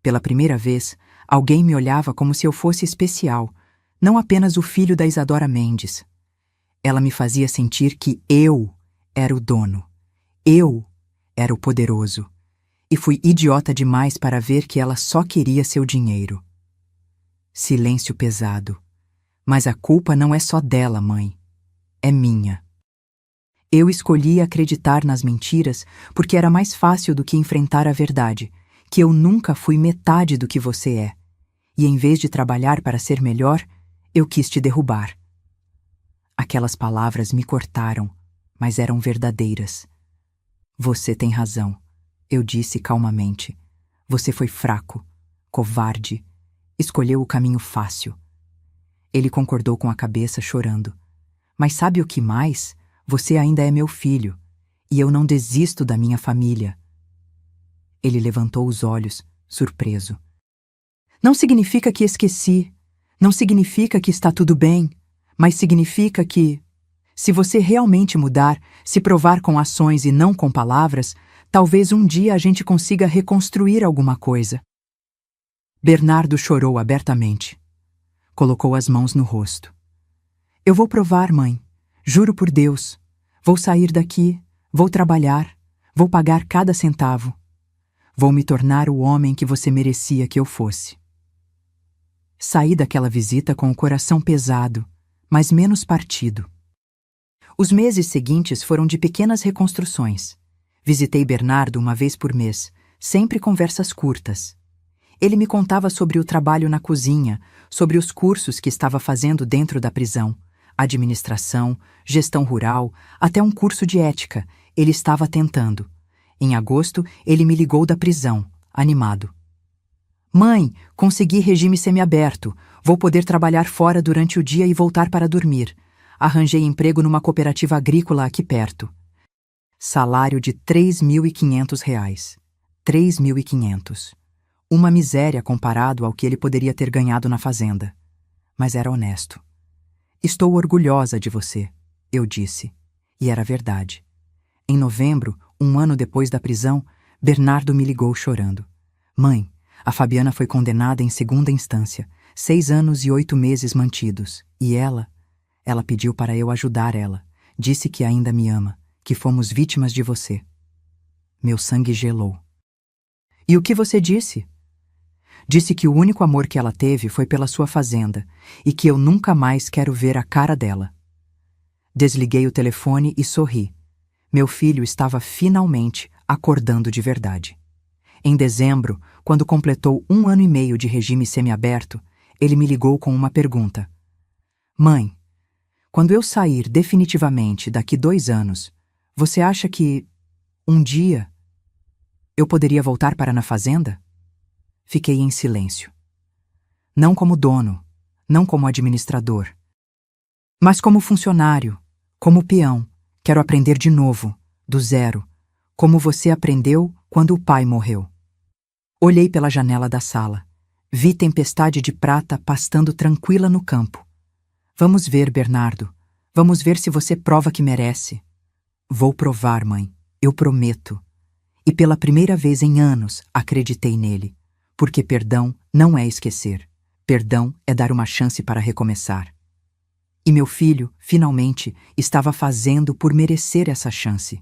Pela primeira vez, alguém me olhava como se eu fosse especial, não apenas o filho da Isadora Mendes. Ela me fazia sentir que eu era o dono. Eu era o poderoso. E fui idiota demais para ver que ela só queria seu dinheiro. Silêncio pesado. Mas a culpa não é só dela, mãe. É minha. Eu escolhi acreditar nas mentiras porque era mais fácil do que enfrentar a verdade, que eu nunca fui metade do que você é. E em vez de trabalhar para ser melhor, eu quis te derrubar. Aquelas palavras me cortaram, mas eram verdadeiras. Você tem razão, eu disse calmamente. Você foi fraco, covarde, escolheu o caminho fácil. Ele concordou com a cabeça, chorando. Mas sabe o que mais? Você ainda é meu filho, e eu não desisto da minha família. Ele levantou os olhos, surpreso. Não significa que esqueci, não significa que está tudo bem, mas significa que, se você realmente mudar, se provar com ações e não com palavras, talvez um dia a gente consiga reconstruir alguma coisa. Bernardo chorou abertamente. Colocou as mãos no rosto. Eu vou provar, mãe. Juro por Deus. Vou sair daqui, vou trabalhar, vou pagar cada centavo. Vou me tornar o homem que você merecia que eu fosse. Saí daquela visita com o coração pesado, mas menos partido. Os meses seguintes foram de pequenas reconstruções. Visitei Bernardo uma vez por mês, sempre conversas curtas. Ele me contava sobre o trabalho na cozinha, sobre os cursos que estava fazendo dentro da prisão, administração, gestão rural, até um curso de ética. Ele estava tentando. Em agosto, ele me ligou da prisão, animado. Mãe, consegui regime semiaberto. Vou poder trabalhar fora durante o dia e voltar para dormir. Arranjei emprego numa cooperativa agrícola aqui perto. Salário de R$ 3.500. 3.500. Uma miséria comparado ao que ele poderia ter ganhado na fazenda. Mas era honesto. Estou orgulhosa de você, eu disse. E era verdade. Em novembro, um ano depois da prisão, Bernardo me ligou chorando. Mãe, a Fabiana foi condenada em segunda instância, 6 anos e 8 meses mantidos. E ela pediu para eu ajudar ela. Disse que ainda me ama, que fomos vítimas de você. Meu sangue gelou. E o que você disse? Disse que o único amor que ela teve foi pela sua fazenda e que eu nunca mais quero ver a cara dela. Desliguei o telefone e sorri. Meu filho estava finalmente acordando de verdade. Em dezembro, quando completou 1 ano e meio de regime semiaberto, ele me ligou com uma pergunta. Mãe, quando eu sair definitivamente daqui 2 anos, você acha que, um dia, eu poderia voltar para na fazenda? Fiquei em silêncio. Não como dono, não como administrador, mas como funcionário, como peão. Quero aprender de novo, do zero, como você aprendeu quando o pai morreu. Olhei pela janela da sala. Vi tempestade de prata pastando tranquila no campo. Vamos ver, Bernardo. Vamos ver se você prova que merece. Vou provar, mãe. Eu prometo. E pela primeira vez em anos acreditei nele. Porque perdão não é esquecer. Perdão é dar uma chance para recomeçar. E meu filho, finalmente, estava fazendo por merecer essa chance.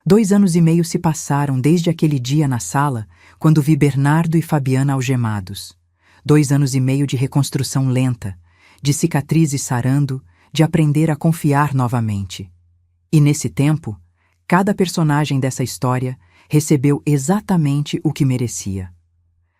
2 anos e meio se passaram desde aquele dia na sala, quando vi Bernardo e Fabiana algemados. 2 anos e meio de reconstrução lenta, de cicatrizes sarando, de aprender a confiar novamente. E nesse tempo, cada personagem dessa história recebeu exatamente o que merecia.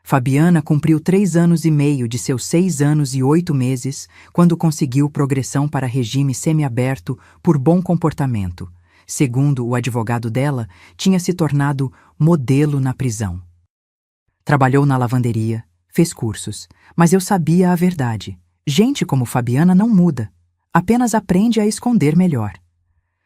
Fabiana cumpriu 3 anos e meio de seus 6 anos e 8 meses quando conseguiu progressão para regime semiaberto por bom comportamento. Segundo o advogado dela, tinha se tornado modelo na prisão. Trabalhou na lavanderia, fez cursos, mas eu sabia a verdade. Gente como Fabiana não muda, apenas aprende a esconder melhor.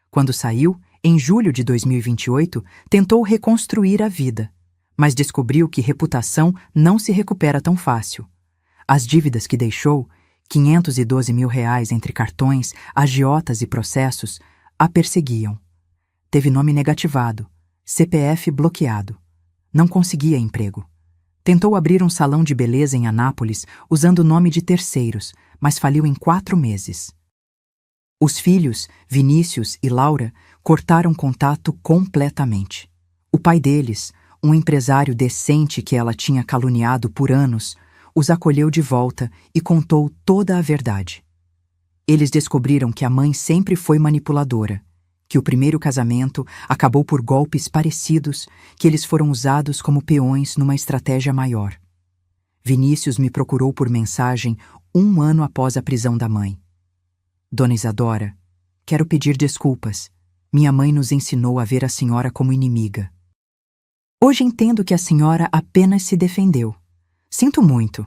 Quando saiu, em julho de 2028, tentou reconstruir a vida, mas descobriu que reputação não se recupera tão fácil. As dívidas que deixou, R$ 512 mil entre cartões, agiotas e processos, a perseguiam. Teve nome negativado, CPF bloqueado. Não conseguia emprego. Tentou abrir um salão de beleza em Anápolis usando o nome de terceiros, mas faliu em 4 meses. Os filhos, Vinícius e Laura, cortaram contato completamente. O pai deles, um empresário decente que ela tinha caluniado por anos, os acolheu de volta e contou toda a verdade. Eles descobriram que a mãe sempre foi manipuladora, que o primeiro casamento acabou por golpes parecidos, que eles foram usados como peões numa estratégia maior. Vinícius me procurou por mensagem 1 ano após a prisão da mãe. Dona Isadora, quero pedir desculpas. Minha mãe nos ensinou a ver a senhora como inimiga. Hoje entendo que a senhora apenas se defendeu. Sinto muito,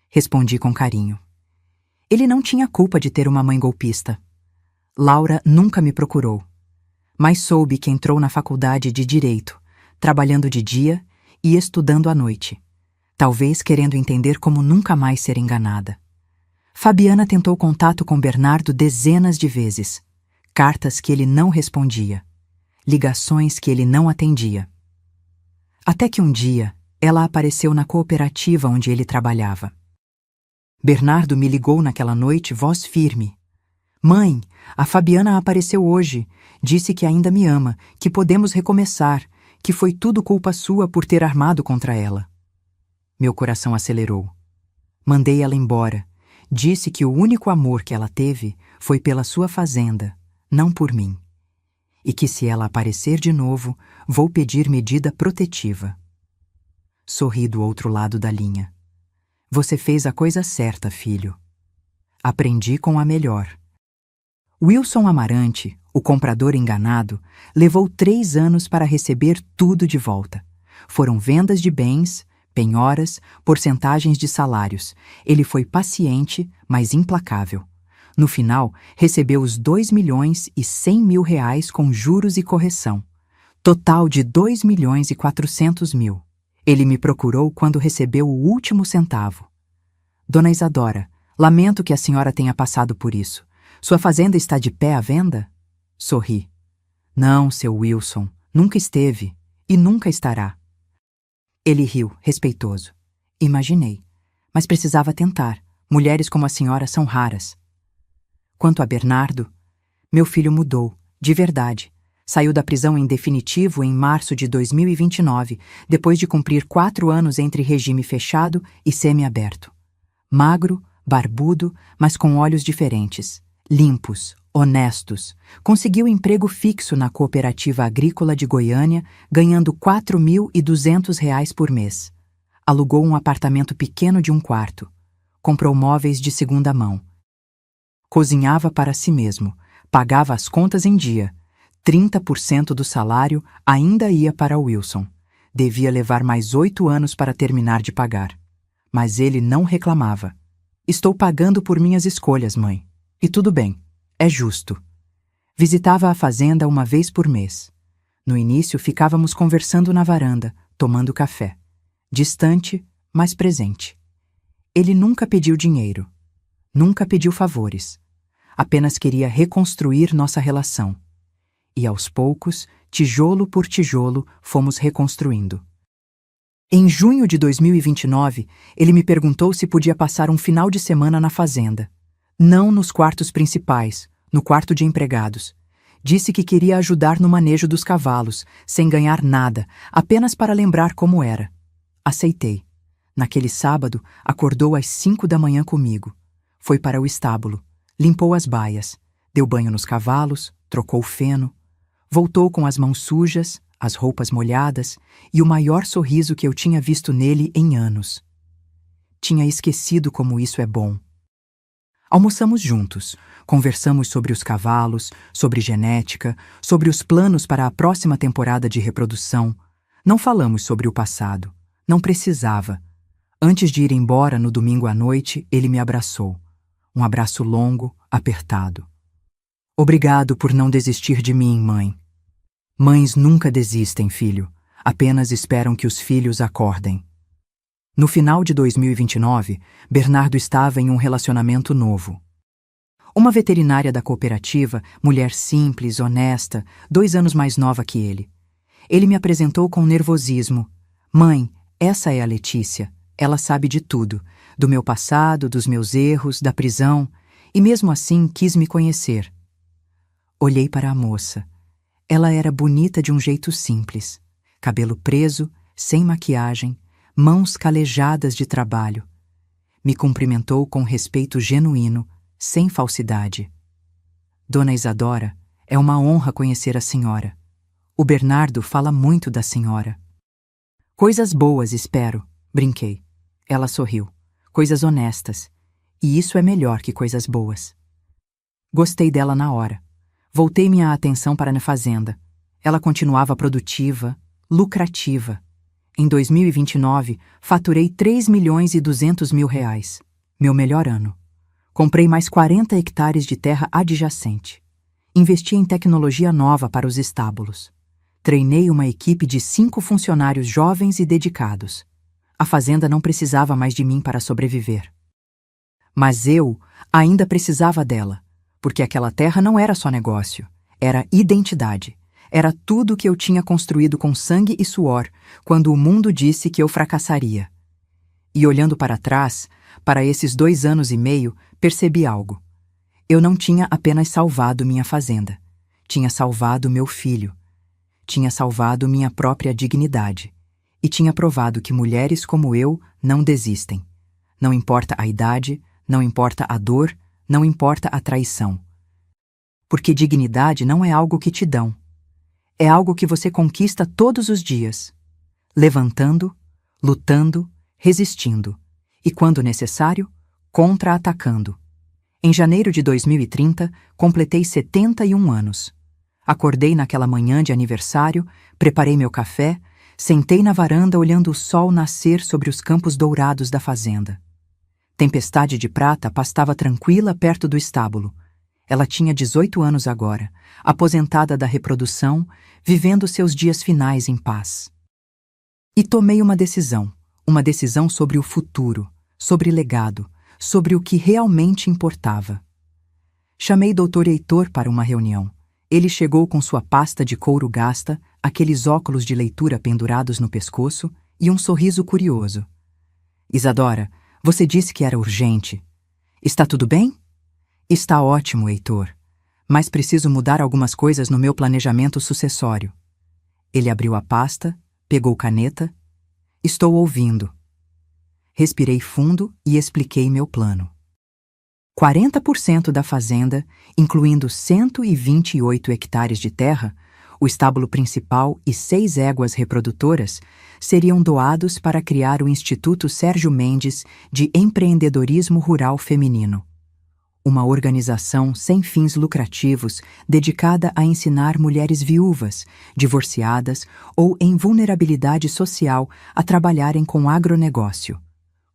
respondi com carinho. Ele não tinha culpa de ter uma mãe golpista. Laura nunca me procurou, mas soube que entrou na faculdade de Direito, trabalhando de dia e estudando à noite, talvez querendo entender como nunca mais ser enganada. Fabiana tentou contato com Bernardo dezenas de vezes, cartas que ele não respondia, ligações que ele não atendia. Até que um dia, ela apareceu na cooperativa onde ele trabalhava. Bernardo me ligou naquela noite, voz firme. Mãe, a Fabiana apareceu hoje. Disse que ainda me ama, que podemos recomeçar, que foi tudo culpa sua por ter armado contra ela. Meu coração acelerou. Mandei ela embora. Disse que o único amor que ela teve foi pela sua fazenda, não por mim. E que se ela aparecer de novo, vou pedir medida protetiva. Sorri do outro lado da linha. Você fez a coisa certa, filho. Aprendi com a melhor. Wilson Amarante, o comprador enganado, levou 3 anos para receber tudo de volta. Foram vendas de bens, penhoras, porcentagens de salários. Ele foi paciente, mas implacável. No final, recebeu os R$ 2.100.000 com juros e correção. Total de 2.400.000. Ele me procurou quando recebeu o último centavo. Dona Isadora, lamento que a senhora tenha passado por isso. Sua fazenda está de pé à venda? Sorri. Não, seu Wilson, nunca esteve e nunca estará. Ele riu, respeitoso. Imaginei, mas precisava tentar. Mulheres como a senhora são raras. Quanto a Bernardo, meu filho mudou, de verdade. Saiu da prisão em definitivo em março de 2029, depois de cumprir 4 anos entre regime fechado e semiaberto. Magro, barbudo, mas com olhos diferentes. Limpos, honestos. Conseguiu emprego fixo na Cooperativa Agrícola de Goiânia, ganhando R$ 4.200 por mês. Alugou um apartamento pequeno de 1 quarto. Comprou móveis de segunda mão. Cozinhava para si mesmo. Pagava as contas em dia. 30% do salário ainda ia para Wilson. Devia levar mais 8 anos para terminar de pagar. Mas ele não reclamava. Estou pagando por minhas escolhas, mãe. E tudo bem, é justo. Visitava a fazenda uma vez por mês. No início, ficávamos conversando na varanda, tomando café. Distante, mas presente. Ele nunca pediu dinheiro. Nunca pediu favores. Apenas queria reconstruir nossa relação. E aos poucos, tijolo por tijolo, fomos reconstruindo. Em junho de 2029, ele me perguntou se podia passar um final de semana na fazenda. Não nos quartos principais, no quarto de empregados. Disse que queria ajudar no manejo dos cavalos, sem ganhar nada, apenas para lembrar como era. Aceitei. Naquele sábado, acordou às 5 da manhã comigo. Foi para o estábulo, limpou as baias, deu banho nos cavalos, trocou o feno. Voltou com as mãos sujas, as roupas molhadas e o maior sorriso que eu tinha visto nele em anos. Tinha esquecido como isso é bom. Almoçamos juntos, conversamos sobre os cavalos, sobre genética, sobre os planos para a próxima temporada de reprodução. Não falamos sobre o passado. Não precisava. Antes de ir embora no domingo à noite, ele me abraçou. Um abraço longo, apertado. Obrigado por não desistir de mim, mãe. Mães nunca desistem, filho. Apenas esperam que os filhos acordem. No final de 2029, Bernardo estava em um relacionamento novo. Uma veterinária da cooperativa, mulher simples, honesta, 2 anos mais nova que ele. Ele me apresentou com nervosismo. Mãe, essa é a Letícia. Ela sabe de tudo. Do meu passado, dos meus erros, da prisão. E mesmo assim quis me conhecer. Olhei para a moça. Ela era bonita de um jeito simples. Cabelo preso, sem maquiagem, mãos calejadas de trabalho. Me cumprimentou com respeito genuíno, sem falsidade. Dona Isadora, é uma honra conhecer a senhora. O Bernardo fala muito da senhora. Coisas boas, espero, brinquei. Ela sorriu. Coisas honestas. E isso é melhor que coisas boas. Gostei dela na hora. Voltei minha atenção para a fazenda. Ela continuava produtiva, lucrativa. Em 2029, faturei R$ 3.200.000. Meu melhor ano. Comprei mais 40 hectares de terra adjacente. Investi em tecnologia nova para os estábulos. Treinei uma equipe de 5 funcionários jovens e dedicados. A fazenda não precisava mais de mim para sobreviver. Mas eu ainda precisava dela, porque aquela terra não era só negócio, era identidade. Era tudo o que eu tinha construído com sangue e suor, quando o mundo disse que eu fracassaria. E olhando para trás, para esses 2 anos e meio, percebi algo. Eu não tinha apenas salvado minha fazenda. Tinha salvado meu filho. Tinha salvado minha própria dignidade. E tinha provado que mulheres como eu não desistem. Não importa a idade, não importa a dor, não importa a traição. Porque dignidade não é algo que te dão. É algo que você conquista todos os dias, levantando, lutando, resistindo e, quando necessário, contra-atacando. Em janeiro de 2030, completei 71 anos. Acordei naquela manhã de aniversário, preparei meu café, sentei na varanda olhando o sol nascer sobre os campos dourados da fazenda. Tempestade de Prata pastava tranquila perto do estábulo. Ela tinha 18 anos agora, aposentada da reprodução, vivendo seus dias finais em paz. E tomei uma decisão sobre o futuro, sobre legado, sobre o que realmente importava. Chamei Dr. Heitor para uma reunião. Ele chegou com sua pasta de couro gasta, aqueles óculos de leitura pendurados no pescoço e um sorriso curioso. Isadora, você disse que era urgente. Está tudo bem? Está ótimo, Heitor. Mas preciso mudar algumas coisas no meu planejamento sucessório. Ele abriu a pasta, pegou caneta. Estou ouvindo. Respirei fundo e expliquei meu plano. 40% da fazenda, incluindo 128 hectares de terra, o estábulo principal e 6 éguas reprodutoras, seriam doados para criar o Instituto Sérgio Mendes de Empreendedorismo Rural Feminino. Uma organização sem fins lucrativos dedicada a ensinar mulheres viúvas, divorciadas ou em vulnerabilidade social a trabalharem com agronegócio.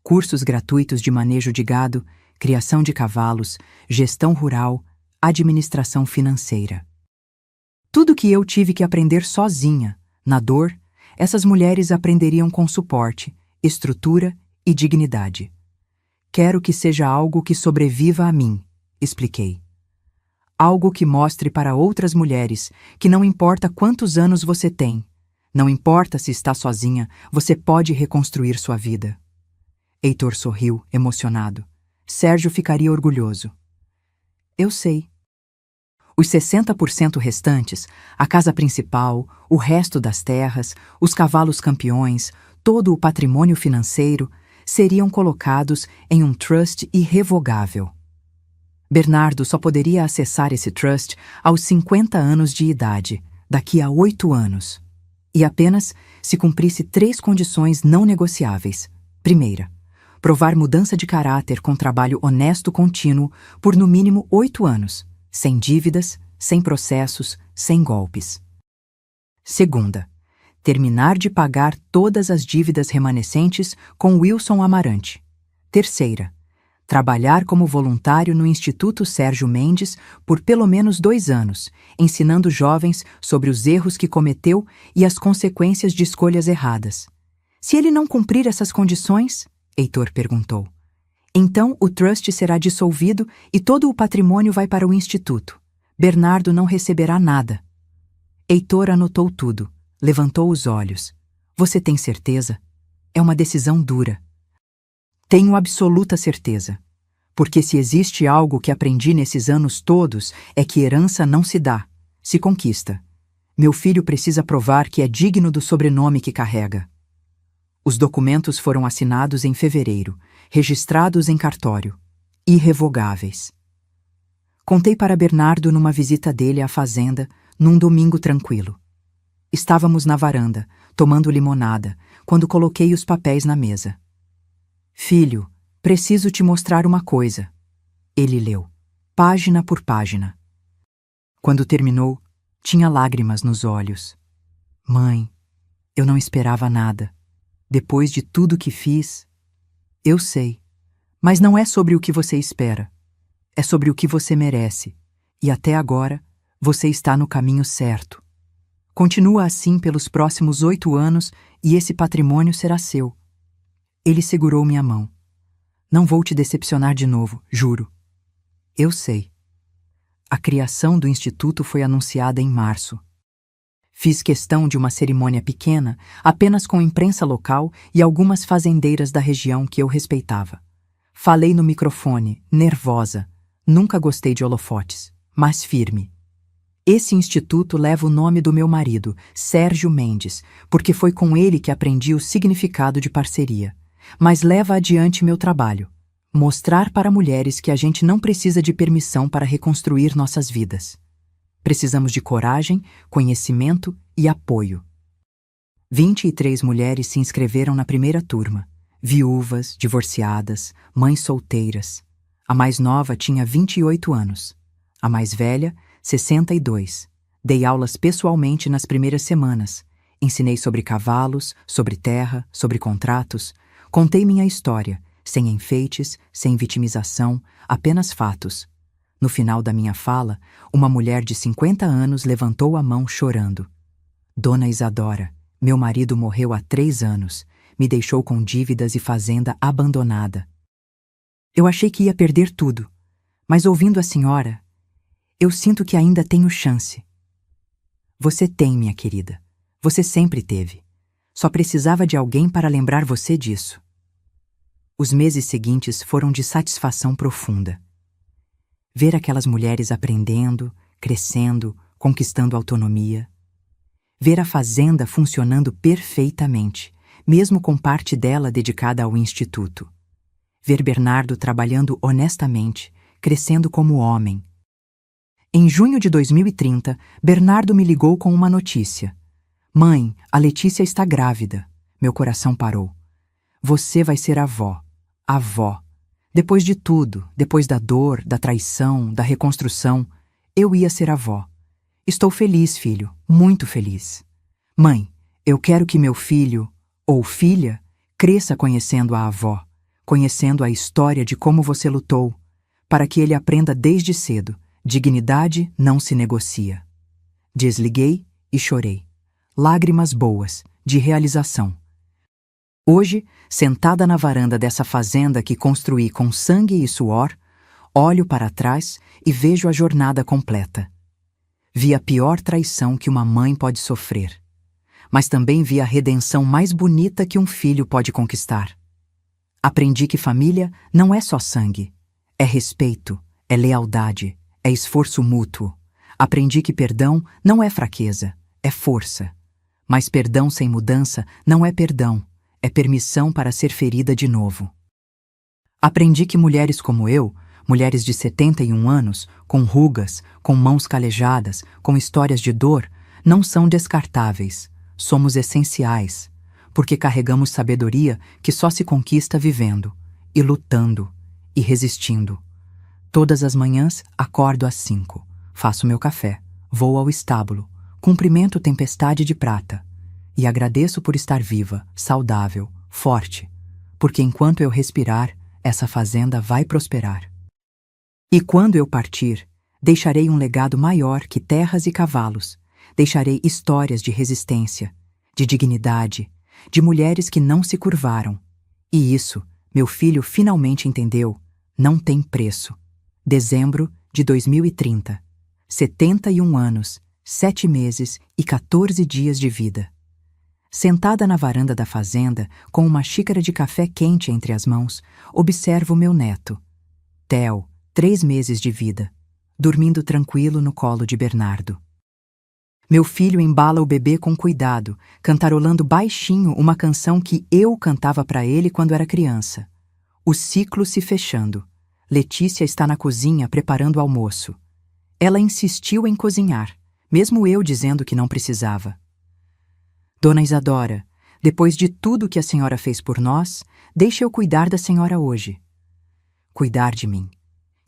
Cursos gratuitos de manejo de gado, criação de cavalos, gestão rural, administração financeira. Tudo que eu tive que aprender sozinha, na dor, essas mulheres aprenderiam com suporte, estrutura e dignidade. Quero que seja algo que sobreviva a mim, expliquei. Algo que mostre para outras mulheres que não importa quantos anos você tem, não importa se está sozinha, você pode reconstruir sua vida. Heitor sorriu, emocionado. Sérgio ficaria orgulhoso. Eu sei. Os 60% restantes, a casa principal, o resto das terras, os cavalos campeões, todo o patrimônio financeiro, seriam colocados em um trust irrevogável. Bernardo só poderia acessar esse trust aos 50 anos de idade, daqui a 8 anos. E apenas se cumprisse 3 condições não negociáveis. Primeira, provar mudança de caráter com trabalho honesto contínuo por no mínimo 8 anos, sem dívidas, sem processos, sem golpes. Segunda, terminar de pagar todas as dívidas remanescentes com Wilson Amarante. Terceira, trabalhar como voluntário no Instituto Sérgio Mendes por pelo menos 2 anos, ensinando jovens sobre os erros que cometeu e as consequências de escolhas erradas. Se ele não cumprir essas condições, Heitor perguntou, então o trust será dissolvido e todo o patrimônio vai para o Instituto. Bernardo não receberá nada. Heitor anotou tudo, levantou os olhos. Você tem certeza? É uma decisão dura. Tenho absoluta certeza. Porque se existe algo que aprendi nesses anos todos é que herança não se dá, se conquista. Meu filho precisa provar que é digno do sobrenome que carrega. Os documentos foram assinados em fevereiro, registrados em cartório, irrevogáveis. Contei para Bernardo numa visita dele à fazenda, num domingo tranquilo. Estávamos na varanda, tomando limonada, quando coloquei os papéis na mesa. Filho, preciso te mostrar uma coisa. Ele leu, página por página. Quando terminou, tinha lágrimas nos olhos. Mãe, eu não esperava nada. Depois de tudo que fiz, eu sei, mas não é sobre o que você espera. É sobre o que você merece, e até agora você está no caminho certo. Continua assim pelos próximos 8 anos e esse patrimônio será seu. Ele segurou minha mão. Não vou te decepcionar de novo, juro. Eu sei. A criação do Instituto foi anunciada em março. Fiz questão de uma cerimônia pequena, apenas com imprensa local e algumas fazendeiras da região que eu respeitava. Falei no microfone, nervosa. Nunca gostei de holofotes, mas firme. Esse instituto leva o nome do meu marido, Sérgio Mendes, porque foi com ele que aprendi o significado de parceria. Mas leva adiante meu trabalho. Mostrar para mulheres que a gente não precisa de permissão para reconstruir nossas vidas. Precisamos de coragem, conhecimento e apoio. 23 mulheres se inscreveram na primeira turma. Viúvas, divorciadas, mães solteiras. A mais nova tinha 28 anos. A mais velha, 62. Dei aulas pessoalmente nas primeiras semanas. Ensinei sobre cavalos, sobre terra, sobre contratos. Contei minha história, sem enfeites, sem vitimização, apenas fatos. No final da minha fala, uma mulher de 50 anos levantou a mão chorando. Dona Isadora, meu marido morreu há 3 anos, me deixou com dívidas e fazenda abandonada. Eu achei que ia perder tudo, mas ouvindo a senhora, eu sinto que ainda tenho chance. Você tem, minha querida. Você sempre teve. Só precisava de alguém para lembrar você disso. Os meses seguintes foram de satisfação profunda. Ver aquelas mulheres aprendendo, crescendo, conquistando autonomia. Ver a fazenda funcionando perfeitamente, mesmo com parte dela dedicada ao instituto. Ver Bernardo trabalhando honestamente, crescendo como homem. Em junho de 2030, Bernardo me ligou com uma notícia. Mãe, a Letícia está grávida. Meu coração parou. Você vai ser avó. Avó. Depois de tudo, depois da dor, da traição, da reconstrução, eu ia ser avó. Estou feliz, filho, muito feliz. Mãe, eu quero que meu filho, ou filha, cresça conhecendo a avó, conhecendo a história de como você lutou, para que ele aprenda desde cedo. Dignidade não se negocia. Desliguei e chorei. Lágrimas boas, de realização. Hoje, sentada na varanda dessa fazenda que construí com sangue e suor, olho para trás e vejo a jornada completa. Vi a pior traição que uma mãe pode sofrer, mas também vi a redenção mais bonita que um filho pode conquistar. Aprendi que família não é só sangue, é respeito, é lealdade, é esforço mútuo. Aprendi que perdão não é fraqueza, é força. Mas perdão sem mudança não é perdão, é permissão para ser ferida de novo. Aprendi que mulheres como eu, mulheres de 71 anos, com rugas, com mãos calejadas, com histórias de dor, não são descartáveis, somos essenciais, porque carregamos sabedoria que só se conquista vivendo, e lutando, e resistindo. Todas as manhãs acordo às 5, faço meu café, vou ao estábulo, cumprimento tempestade de prata e agradeço por estar viva, saudável, forte, porque enquanto eu respirar, essa fazenda vai prosperar. E quando eu partir, deixarei um legado maior que terras e cavalos, deixarei histórias de resistência, de dignidade, de mulheres que não se curvaram. E isso, meu filho finalmente entendeu, não tem preço. Dezembro de 2030. 71 anos, 7 meses e 14 dias de vida. Sentada na varanda da fazenda, com uma xícara de café quente entre as mãos, observo meu neto, Theo, 3 meses de vida, dormindo tranquilo no colo de Bernardo. Meu filho embala o bebê com cuidado, cantarolando baixinho uma canção que eu cantava para ele quando era criança. O ciclo se fechando. Letícia está na cozinha preparando o almoço. Ela insistiu em cozinhar, mesmo eu dizendo que não precisava. Dona Isadora, depois de tudo que a senhora fez por nós, deixe eu cuidar da senhora hoje. Cuidar de mim.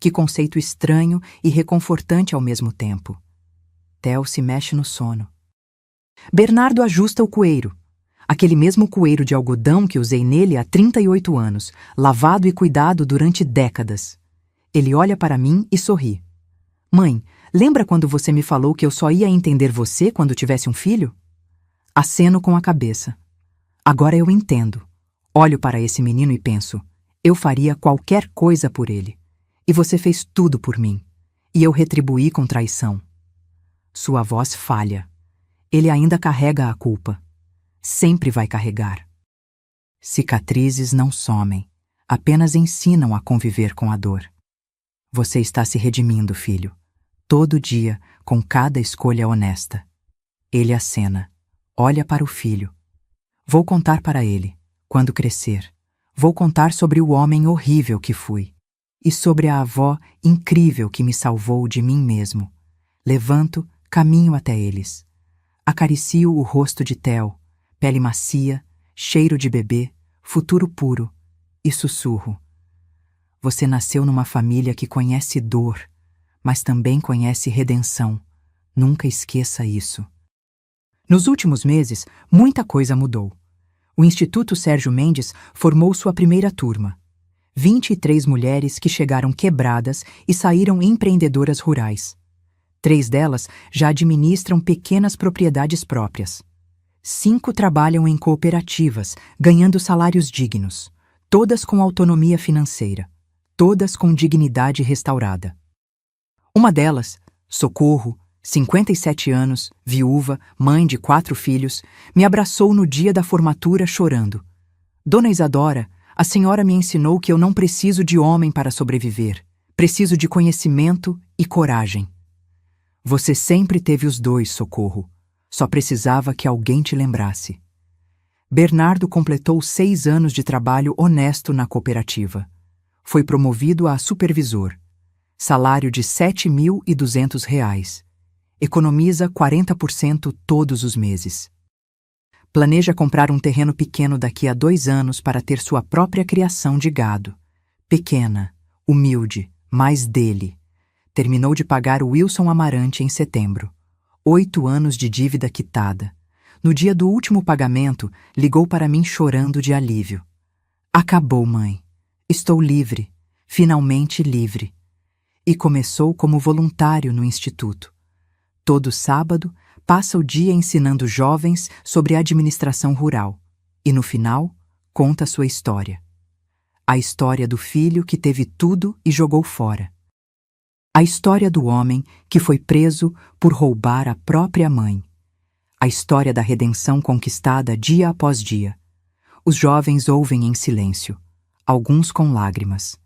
Que conceito estranho e reconfortante ao mesmo tempo. Theo se mexe no sono. Bernardo ajusta o coeiro. Aquele mesmo coeiro de algodão que usei nele há 38 anos, lavado e cuidado durante décadas. Ele olha para mim e sorri. Mãe, lembra quando você me falou que eu só ia entender você quando tivesse um filho? Aceno com a cabeça. Agora eu entendo. Olho para esse menino e penso, eu faria qualquer coisa por ele. E você fez tudo por mim. E eu retribuí com traição. Sua voz falha. Ele ainda carrega a culpa. Sempre vai carregar. Cicatrizes não somem, apenas ensinam a conviver com a dor. Você está se redimindo, filho. Todo dia, com cada escolha honesta. Ele acena. Olha para o filho. Vou contar para ele, quando crescer. Vou contar sobre o homem horrível que fui. E sobre a avó incrível que me salvou de mim mesmo. Levanto, caminho até eles. Acaricio o rosto de Theo. Pele macia, cheiro de bebê, futuro puro, e sussurro. Você nasceu numa família que conhece dor, mas também conhece redenção. Nunca esqueça isso. Nos últimos meses, muita coisa mudou. O Instituto Sérgio Mendes formou sua primeira turma. 23 mulheres que chegaram quebradas e saíram empreendedoras rurais. 3 delas já administram pequenas propriedades próprias. 5 trabalham em cooperativas, ganhando salários dignos, todas com autonomia financeira, todas com dignidade restaurada. Uma delas, Socorro, 57 anos, viúva, mãe de 4 filhos, me abraçou no dia da formatura chorando. Dona Isadora, a senhora me ensinou que eu não preciso de homem para sobreviver. Preciso de conhecimento e coragem. Você sempre teve os dois, Socorro. Só precisava que alguém te lembrasse. Bernardo completou 6 anos de trabalho honesto na cooperativa. Foi promovido a supervisor. Salário de R$ 7.200. Economiza 40% todos os meses. Planeja comprar um terreno pequeno daqui a 2 anos para ter sua própria criação de gado. Pequena, humilde, mas dele. Terminou de pagar o Wilson Amarante em setembro. 8 anos de dívida quitada. No dia do último pagamento, ligou para mim chorando de alívio. Acabou, mãe. Estou livre. Finalmente livre. E começou como voluntário no instituto. Todo sábado, passa o dia ensinando jovens sobre administração rural e, no final, conta sua história. A história do filho que teve tudo e jogou fora. A história do homem que foi preso por roubar a própria mãe. A história da redenção conquistada dia após dia. Os jovens ouvem em silêncio, alguns com lágrimas,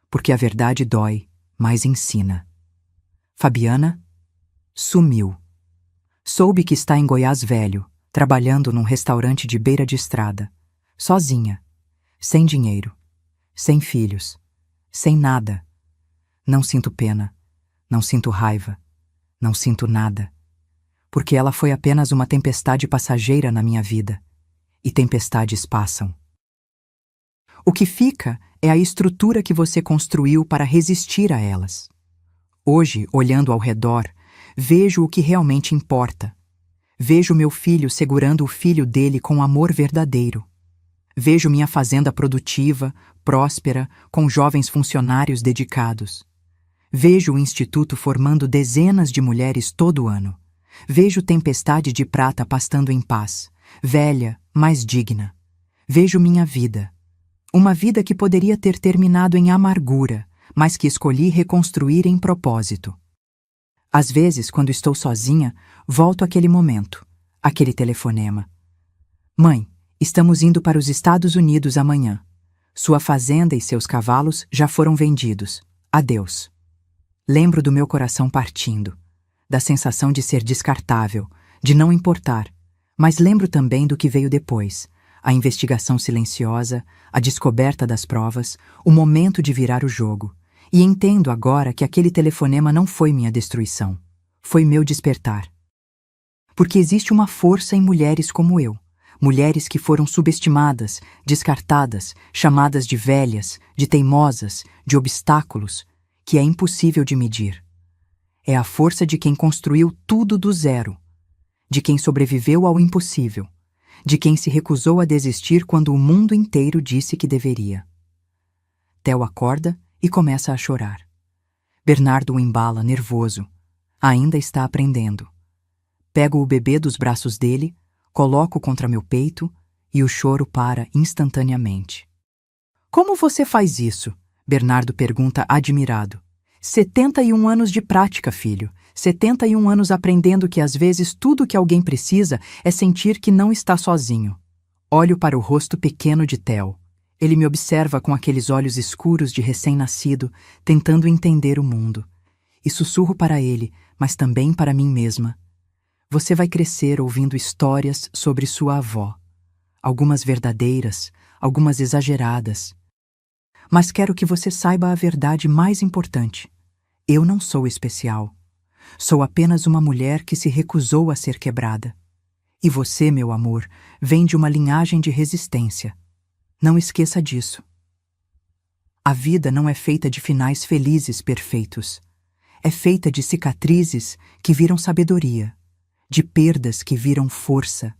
porque a verdade dói, mas ensina. Fabiana sumiu. Soube que está em Goiás Velho, trabalhando num restaurante de beira de estrada, sozinha, sem dinheiro, sem filhos, sem nada. Não sinto pena, não sinto raiva, não sinto nada, porque ela foi apenas uma tempestade passageira na minha vida, e tempestades passam. O que fica é a estrutura que você construiu para resistir a elas. Hoje, olhando ao redor, vejo o que realmente importa. Vejo meu filho segurando o filho dele com amor verdadeiro. Vejo minha fazenda produtiva, próspera, com jovens funcionários dedicados. Vejo o instituto formando dezenas de mulheres todo ano. Vejo Tempestade de Prata pastando em paz, velha, mas digna. Vejo minha vida. Uma vida que poderia ter terminado em amargura, mas que escolhi reconstruir em propósito. Às vezes, quando estou sozinha, volto àquele momento, aquele telefonema. Mãe, estamos indo para os Estados Unidos amanhã. Sua fazenda e seus cavalos já foram vendidos. Adeus. Lembro do meu coração partindo, da sensação de ser descartável, de não importar, mas lembro também do que veio depois, a investigação silenciosa, a descoberta das provas, o momento de virar o jogo. E entendo agora que aquele telefonema não foi minha destruição, foi meu despertar. Porque existe uma força em mulheres como eu, mulheres que foram subestimadas, descartadas, chamadas de velhas, de teimosas, de obstáculos, que é impossível de medir. É a força de quem construiu tudo do zero, de quem sobreviveu ao impossível, de quem se recusou a desistir quando o mundo inteiro disse que deveria. Theo acorda e começa a chorar. Bernardo o embala, nervoso. Ainda está aprendendo. Pego o bebê dos braços dele, coloco contra meu peito e o choro para instantaneamente. Como você faz isso? Bernardo pergunta admirado. 71 anos de prática, filho. 71 anos aprendendo que às vezes tudo que alguém precisa é sentir que não está sozinho. Olho para o rosto pequeno de Theo. Ele me observa com aqueles olhos escuros de recém-nascido, tentando entender o mundo. E sussurro para ele, mas também para mim mesma. Você vai crescer ouvindo histórias sobre sua avó. Algumas verdadeiras, algumas exageradas. Mas quero que você saiba a verdade mais importante. Eu não sou especial. Sou apenas uma mulher que se recusou a ser quebrada. E você, meu amor, vem de uma linhagem de resistência. Não esqueça disso. A vida não é feita de finais felizes perfeitos. É feita de cicatrizes que viram sabedoria, de perdas que viram força,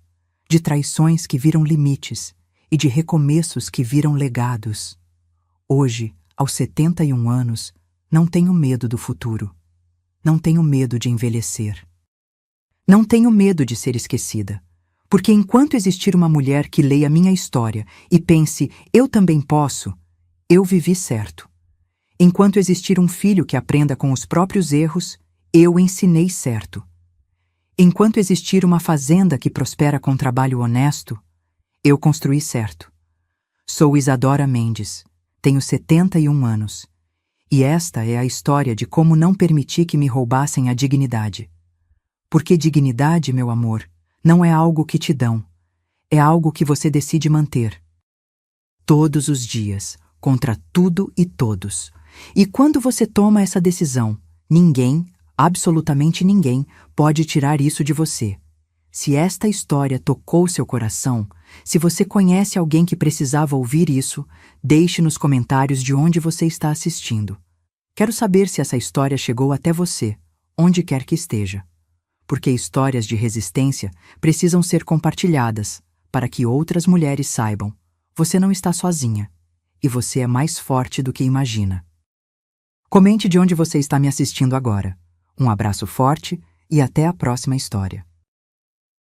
de traições que viram limites e de recomeços que viram legados. Hoje, aos 71 anos, não tenho medo do futuro. Não tenho medo de envelhecer. Não tenho medo de ser esquecida. Porque enquanto existir uma mulher que leia minha história e pense, eu também posso, eu vivi certo. Enquanto existir um filho que aprenda com os próprios erros, eu ensinei certo. Enquanto existir uma fazenda que prospera com trabalho honesto, eu construí certo. Sou Isadora Mendes, tenho 71 anos. E esta é a história de como não permiti que me roubassem a dignidade. Porque dignidade, meu amor, não é algo que te dão, é algo que você decide manter. Todos os dias, contra tudo e todos. E quando você toma essa decisão, ninguém, absolutamente ninguém, pode tirar isso de você. Se esta história tocou seu coração, se você conhece alguém que precisava ouvir isso, deixe nos comentários de onde você está assistindo. Quero saber se essa história chegou até você, onde quer que esteja. Porque histórias de resistência precisam ser compartilhadas para que outras mulheres saibam: você não está sozinha e você é mais forte do que imagina. Comente de onde você está me assistindo agora. Um abraço forte e até a próxima história.